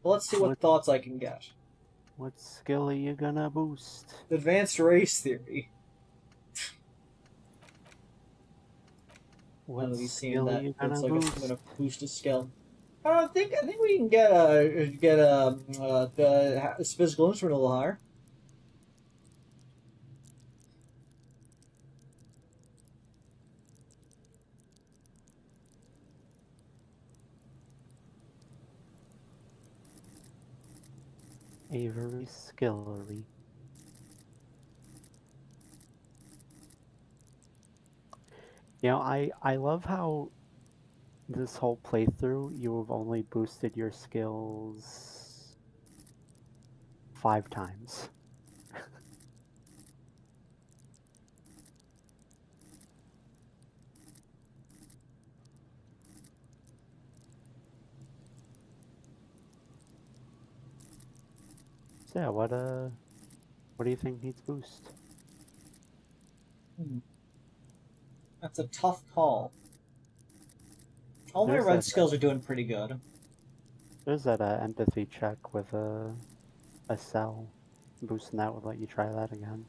Well, let's see what thoughts I can get. What skill are you gonna boost? Advanced race theory. What We've seen skill that. are you gonna It's like boost? I'm gonna boost a skill. I think we can get the physical instrument a little higher. Avery Skillery. You know, I love how this whole playthrough you have only boosted your skills 5 times. So yeah, what do you think needs boost? That's a tough call. All my red skills are doing pretty good. There's that empathy check with a cell. Boosting that would let you try that again.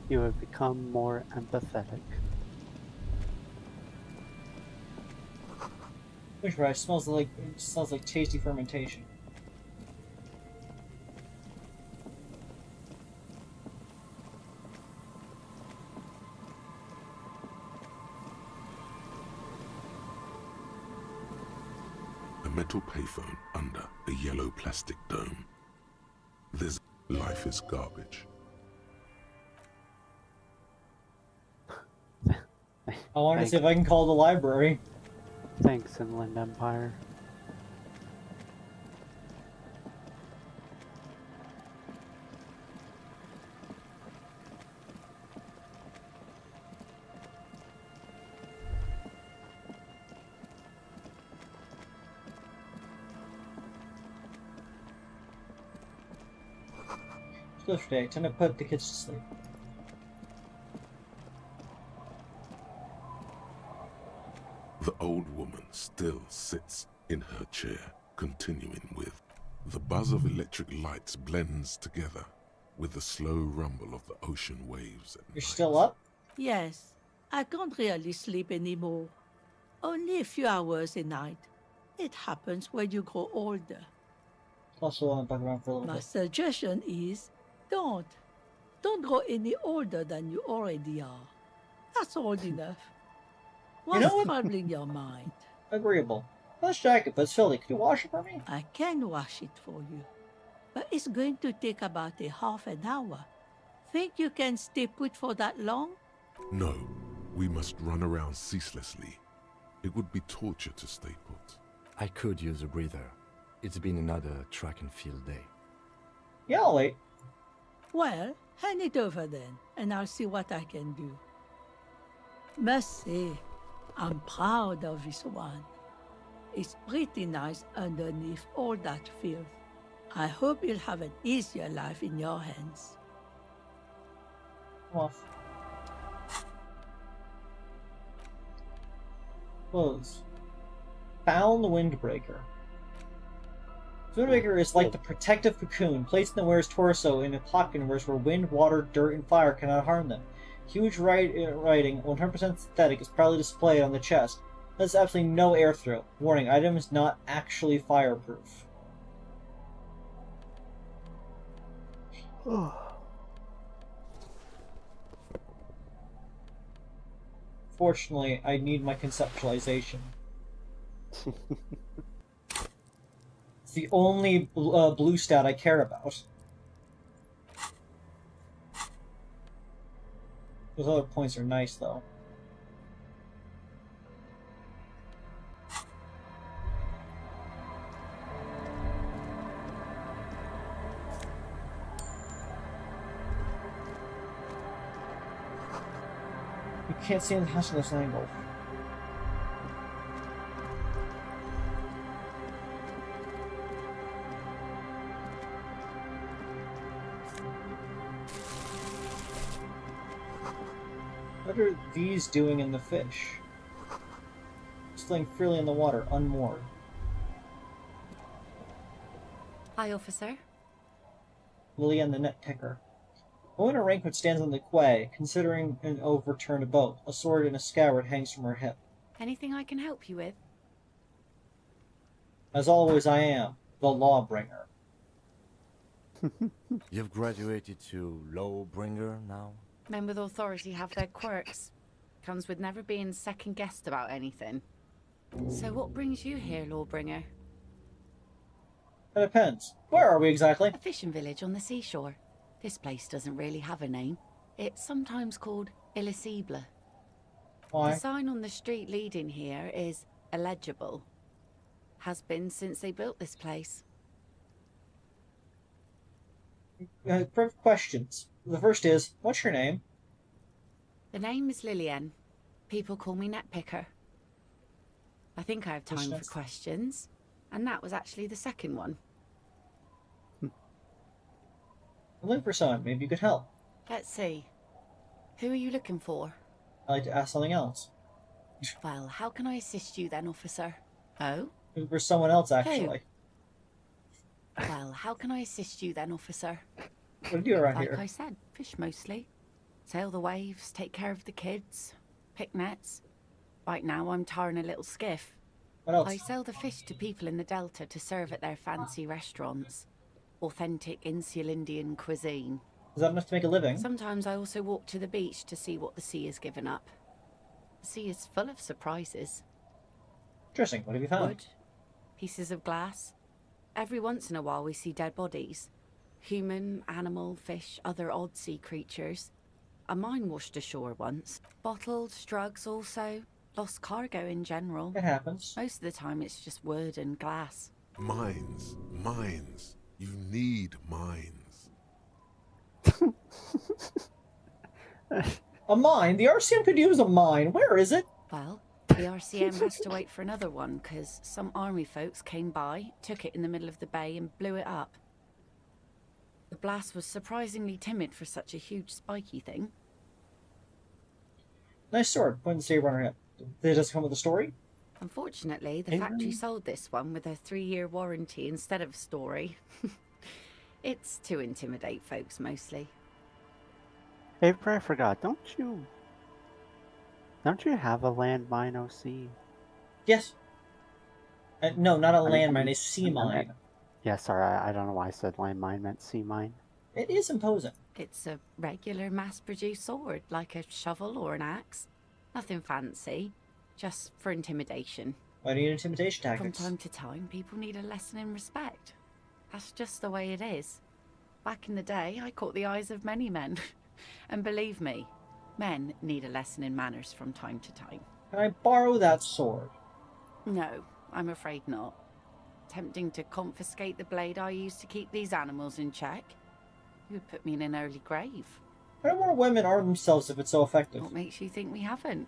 You have become more empathetic. Which right, smells like tasty fermentation. A metal payphone under a yellow plastic dome. This life is garbage. I wanted to see if I can call the library. Thanks, Inland Empire. Swift day. Time to put the kids to sleep. The old woman still sits in her chair, continuing with, the buzz of electric lights blends together with the slow rumble of the ocean waves at You're night. still up? Yes, I can't really sleep anymore. Only a few hours a night. It happens when you grow older. Also want to bug around for a little My bit. suggestion is, don't. Don't grow any older than you already are. That's old enough. What's know what? troubling your mind? Agreeable. This jacket, but it's filthy. Could you wash it for me? I can wash it for you. But it's going to take about a half an hour. Think you can stay put for that long? No, we must run around ceaselessly. It would be torture to stay put. I could use a breather. It's been another track and field day. Yeah, I'll wait. Well, hand it over then, and I'll see what I can do. Must say, I'm proud of this one. It's pretty nice underneath all that filth. I hope you'll have an easier life in your hands. Come off. Clothes. Found Windbreaker. Windbreaker is like the protective cocoon placed in the wearer's torso in a pocket universe where wind, water, dirt, and fire cannot harm them. Huge writing, 100% synthetic, is proudly displayed on the chest. There's absolutely no air through. Warning, item is not actually fireproof. Fortunately, I need my conceptualization. It's the only blue stat I care about. Those other points are nice, though. You can't see in the house from this angle. What are these doing in the fish? Sailing freely in the water, unmoored. Hi, officer. Lily and the net picker. A woman in a raincoat stands on the quay, considering an overturned boat. A sword and a scabbard hangs from her hip. Anything I can help you with? As always, I am the lawbringer. You've graduated to Lawbringer now? Men with authority have their quirks. Comes with never being second-guessed about anything. So what brings you here, Lawbringer? It depends. Where are we exactly? A fishing village on the seashore. This place doesn't really have a name. It's sometimes called Elysium. Why? The sign on the street leading here is illegible. Has been since they built this place. Perfect questions. The first is, what's your name? The name is Lillian. People call me Netpicker. I think I have time for questions. And that was actually the second one. I'm looking for someone. Maybe you could help. Let's see. Who are you looking for? I'd like to ask something else. Well, how can I assist you then, officer? Oh? Looking for someone else, actually. Well, how can I assist you then, officer? What do you do around like here? I said, fish mostly. Sail the waves, take care of the kids, pick nets. Right now I'm tarring a little skiff. What else? I sell the fish to people in the Delta to serve at their fancy restaurants. Authentic insular Indian cuisine. Is that enough to make a living? Sometimes I also walk to the beach to see what the sea has given up. The sea is full of surprises. Interesting. What have you found? Wood, pieces of glass. Every once in a while we see dead bodies. Human, animal, fish, other odd sea creatures. A mine washed ashore once. Bottles, drugs also. lost cargo in general. It happens. Most of the time it's just wood and glass. Mines. Mines. You need mines. A mine? The RCM could use a mine. Where is it? Well, the RCM has to wait for another one because some army folks came by, took it in the middle of the bay and blew it up. The blast was surprisingly timid for such a huge spiky thing. Nice sword. Point the saber on her head. Did it just come with a story? Unfortunately, the factory sold this one with a 3-year warranty instead of a story. It's to intimidate folks mostly. Avery, I forgot. Don't you have a landmine OC? Yes. No, not a landmine. A sea mine. Yeah, sorry. I don't know why I said landmine meant sea mine. It is imposing. It's a regular mass-produced sword, like a shovel or an axe. Nothing fancy, just for intimidation. Why do you need intimidation tactics? From time to time, people need a lesson in respect. That's just the way it is. Back in the day, I caught the eyes of many men. And believe me, men need a lesson in manners from time to time. Can I borrow that sword? No, I'm afraid not. Tempting to confiscate the blade I used to keep these animals in check? You would put me in an early grave. Why do more women arm themselves if it's so effective? What makes you think we haven't?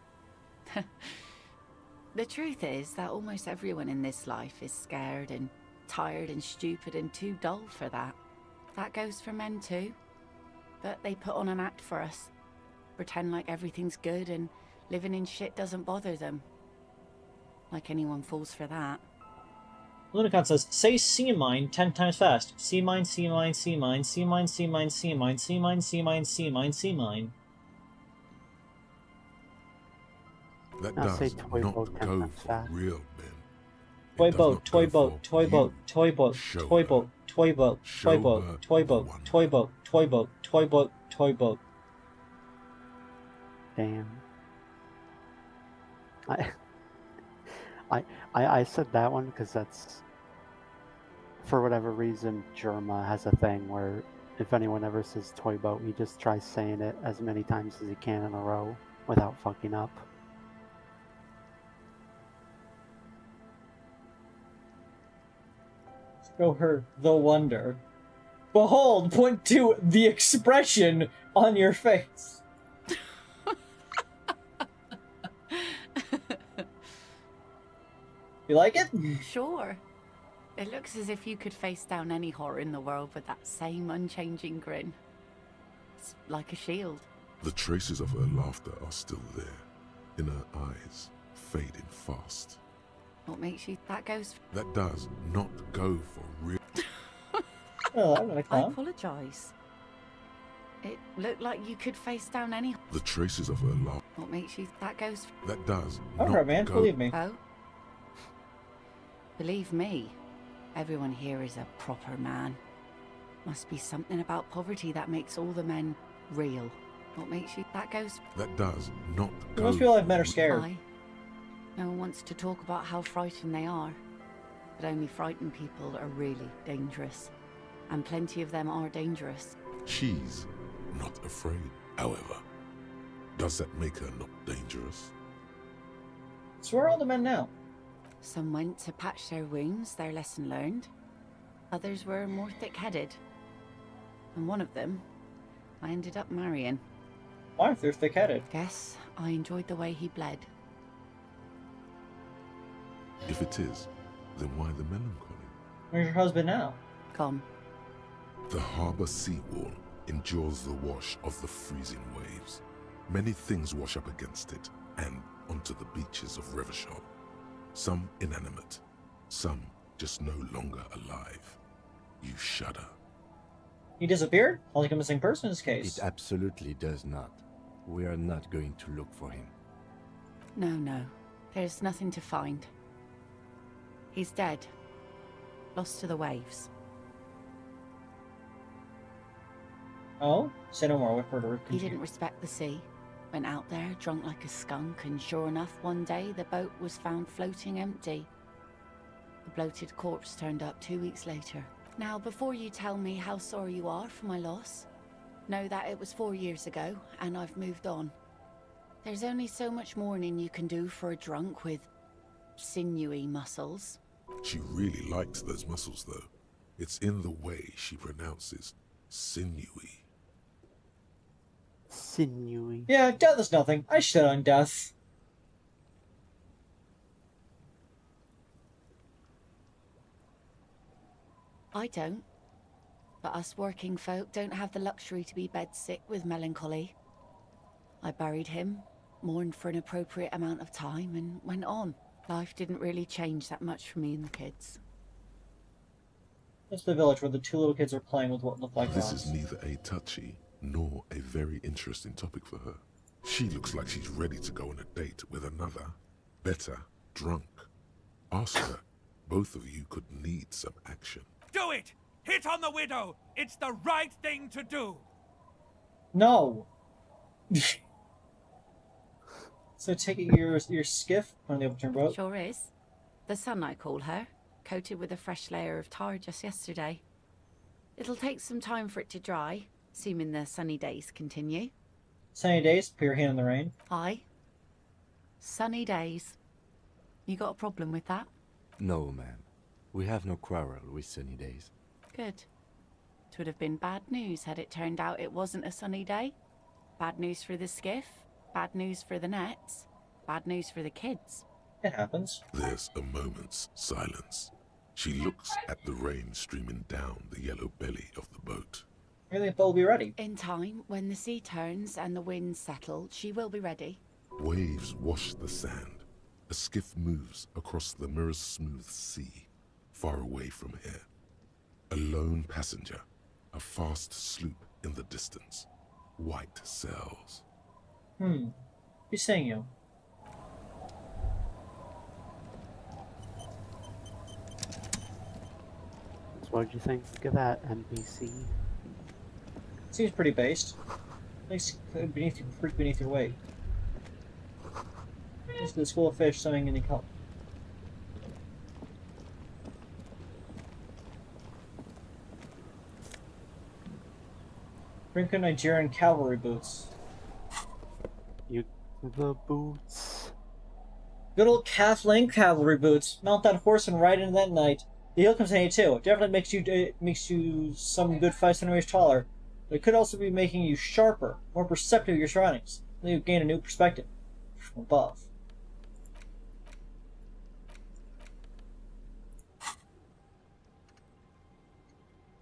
The truth is that almost everyone in this life is scared and tired and stupid and too dull for that. That goes for men too. But they put on an act for us. Pretend like everything's good and living in shit doesn't bother them. Like anyone falls for that. Lunicon says, say sea mine 10 times fast. Sea mine, sea mine, sea mine, sea mine, sea mine, sea mine, sea mine, sea mine, sea mine, sea mine. That does not go for real men. Toy boat, toy boat, toy boat, toy boat, toy boat, toy boat, toy boat, toy boat, toy boat, toy boat, toy boat, toy boat. Damn. I said that one because that's, for whatever reason, Jerma has a thing where if anyone ever says toy boat, he just tries saying it as many times as he can in a row without fucking up. Show her the wonder. Behold, point to the expression on your face. You like it? Sure. It looks as if you could face down any horror in the world with that same unchanging grin. It's like a shield. The traces of her laughter are still there, in her eyes, fading fast. What makes you... that goes... That does not go for real. Oh, I'm gonna I apologise. It looked like you could face down any... The traces of her laughter... What makes you... that goes... That does not go... man, believe me. Oh? Believe me, everyone here is a proper man. Must be something about poverty that makes all the men real. What makes you... that goes... That does not go... Most people like men are scared. Aye. No one wants to talk about how frightened they are. But only frightened people are really dangerous. And plenty of them are dangerous. She's not afraid, however. Does that make her not dangerous? So where are all the men now? Some went to patch their wounds, their lesson learned. Others were more thick-headed. And one of them, I ended up marrying. Why, if they're thick-headed? Guess I enjoyed the way he bled. If it is, then why the melancholy? Where's your husband now? Gone. The harbour seawall endures the wash of the freezing waves. Many things wash up against it and onto the beaches of Revachol. Some inanimate, some just no longer alive. You shudder. He disappeared? Like a missing persons case. It absolutely does not. We are not going to look for him. No. There's nothing to find. He's dead. Lost to the waves. Oh? Say no more. Wait for her to He didn't respect the sea. Went out there, drunk like a skunk, and sure enough, one day the boat was found floating empty. The bloated corpse turned up 2 weeks later. Now, before you tell me how sorry you are for my loss, know that it was 4 years ago, and I've moved on. There's only so much mourning you can do for a drunk with sinewy muscles. She really likes those muscles, though. It's in the way she pronounces sinewy. Sinewy. Yeah, death is nothing. I shit on death. I don't. But us working folk don't have the luxury to be bedsick with melancholy. I buried him, mourned for an appropriate amount of time, and went on. Life didn't really change that much for me and the kids. It's the village where the two little kids are playing with what look like This rocks. is neither a touchy nor a very interesting topic for her. She looks like she's ready to go on a date with another, better, drunk. Ask her. Both of you could need some action. Do it! Hit on the widow! It's the right thing to do! No! So taking your skiff on the overturned boat? Sure is. The sun, I call her, coated with a fresh layer of tar just yesterday. It'll take some time for it to dry, assuming the sunny days continue. Sunny days, put your hand in the rain. Aye. Sunny days. You got a problem with that? No, ma'am. We have no quarrel with sunny days. Good. It would have been bad news had it turned out it wasn't a sunny day. Bad news for the skiff, bad news for the nets, bad news for the kids. It happens. There's a moment's silence. She looks at the rain streaming down the yellow belly of the boat. I think they'll be ready. In time, when the sea turns and the winds settle, she will be ready. Waves wash the sand. A skiff moves across the mirror-smooth sea, far away from here. A lone passenger, a fast sloop in the distance. White sails. Who's saying you? So what did you think of that, NPC? Seems pretty based. Nice beneath your weight. This is the school of fish swimming in the cup. Drinking Nigerian cavalry boots. The boots. Good old calf lane cavalry boots. Mount that horse and ride into that night. The heel comes handy too. It definitely makes you some good 5 centimeters taller. But it could also be making you sharper, more perceptive of your surroundings. Then you gain a new perspective from above.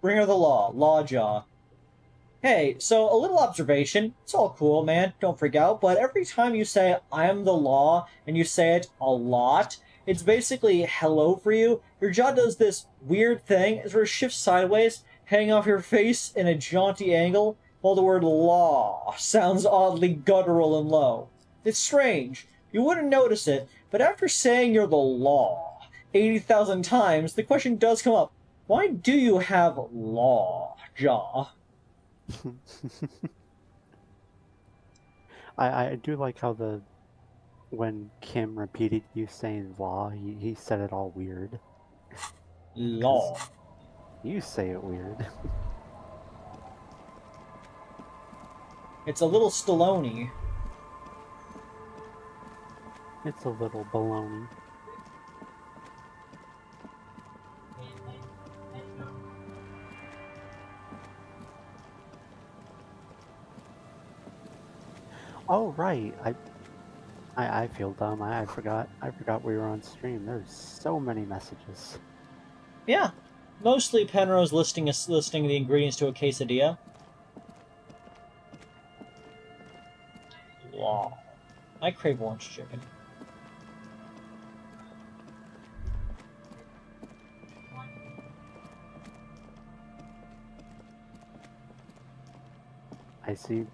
Bringer of the law, Lawjaw. Hey, so a little observation. It's all cool, man. Don't freak out. But every time you say, I am the law, and you say it a lot, it's basically hello for you. Your jaw does this weird thing. It sort of shifts sideways, hanging off your face in a jaunty angle, while the word law sounds oddly guttural and low. It's strange. You wouldn't notice it, but after saying you're the law 80,000 times, the question does come up. Why do you have law jaw? I do like how when Kim repeated you saying law, he said it all weird. Law. You say it weird. It's a little Stallone. It's a little baloney. Oh right, I feel dumb. I forgot we were on stream. There's so many messages. Yeah, mostly Penrose listing the ingredients to a quesadilla. Law. I crave orange chicken. I see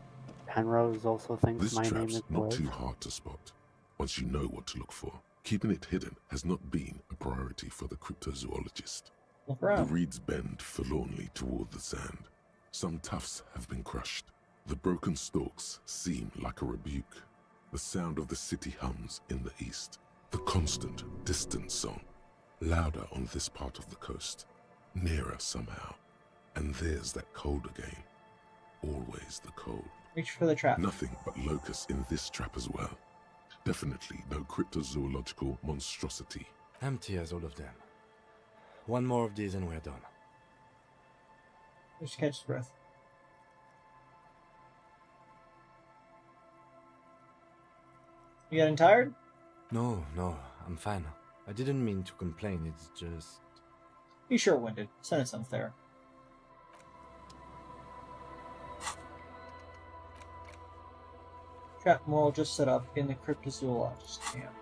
Penrose also thinks This my name trap's is not Liv. too hard to spot, once you know what to look for. Keeping it hidden has not been a priority for the cryptozoologist. Look around. The reeds bend forlornly toward the sand. Some tufts have been crushed. The broken stalks seem like a rebuke. The sound of the city hums in the east. The constant, distant song, louder on this part of the coast, nearer somehow. And there's that cold again. Always the cold. Reach for the trap. Nothing but locusts in this trap as well. Definitely no cryptozoological monstrosity. Empty as all of them. One more of these and we're done. Just catch his breath. You getting tired? No, I'm fine. I didn't mean to complain, it's just... You sure winded. Sentence unfair. Trap moral just set up in the cryptozoologist camp.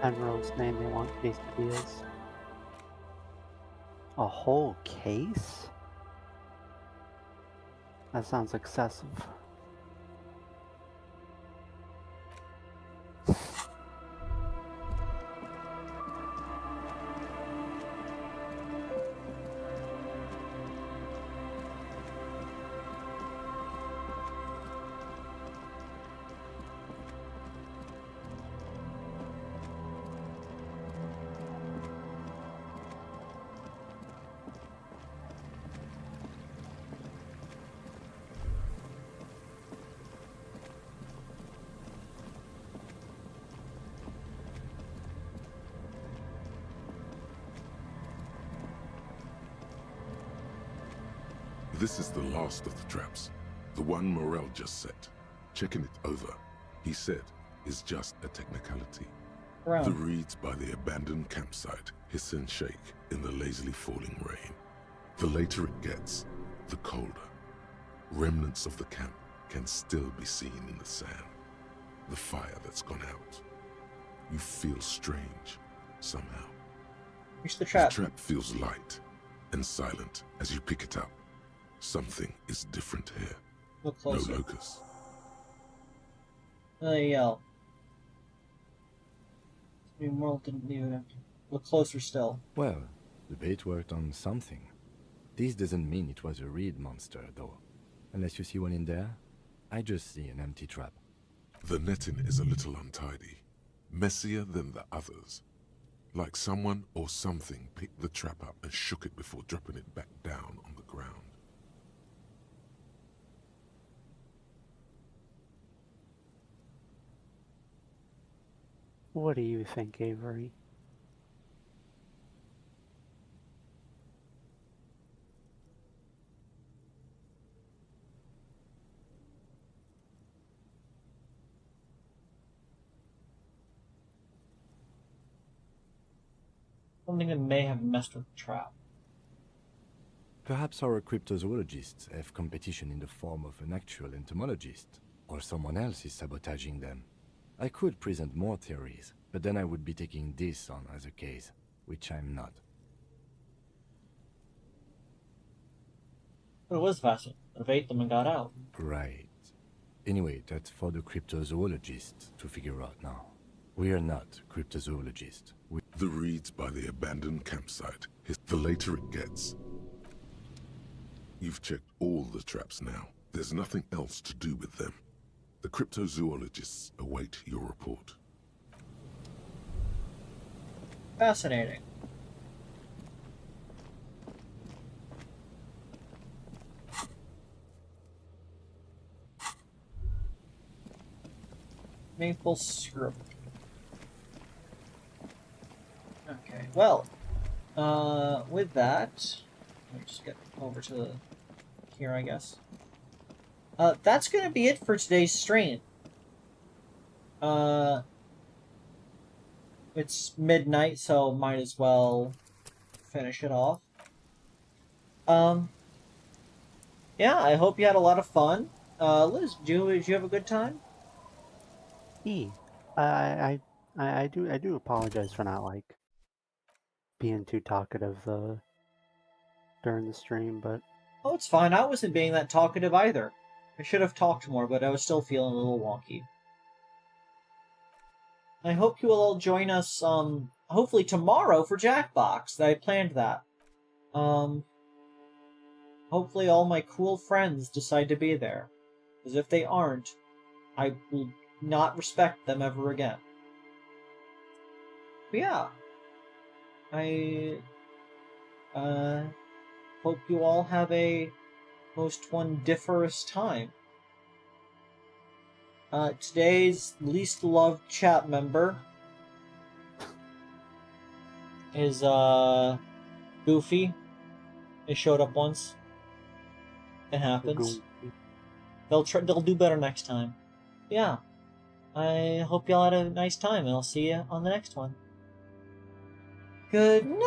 Emerald's name they want quesadillas. A whole case? That sounds excessive. This is the last of the traps. The one Morel just set. Checking it over, he said, is just a technicality. Wow. The reeds by the abandoned campsite hiss and shake in the lazily falling rain. The later it gets, the colder. Remnants of the camp can still be seen in the sand. The fire that's gone out. You feel strange, somehow. Reach the trap. The trap feels light and silent as you pick it up. Something is different here. Look closer. No locust. They yell. The world didn't leave it empty. Look closer still. Well, the bait worked on something. This doesn't mean it was a reed monster, though. Unless you see one in there, I just see an empty trap. The netting is a little untidy. Messier than the others. Like someone or something picked the trap up and shook it before dropping it back down on the ground. What do you think, Avery? Something that may have messed with the trap. Perhaps our cryptozoologists have competition in the form of an actual entomologist, or someone else is sabotaging them. I could present more theories, but then I would be taking this on as a case, which I'm not. But it was fascinating. It ate them and got out. Right. Anyway, that's for the cryptozoologists to figure out now. We are not cryptozoologists. The reeds by the abandoned campsite, the later it gets. You've checked all the traps now. There's nothing else to do with them. The cryptozoologists await your report. Fascinating. Maple syrup. Okay, well, with that, let me just get over to here, I guess. That's gonna be it for today's stream. It's midnight, so might as well finish it off. Yeah, I hope you had a lot of fun. Liz, did you have a good time? I do apologize for not, like, being too talkative during the stream, but... Oh, it's fine. I wasn't being that talkative either. I should have talked more, but I was still feeling a little wonky. I hope you will all join us, hopefully tomorrow for Jackbox. I planned that. Hopefully all my cool friends decide to be there. Because if they aren't, I will not respect them ever again. But yeah. I hope you all have a most wondiferous time. Today's least loved chat member is Goofy. It showed up once. It happens. They'll do better next time. Yeah. I hope y'all had a nice time, and I'll see you on the next one. Good night.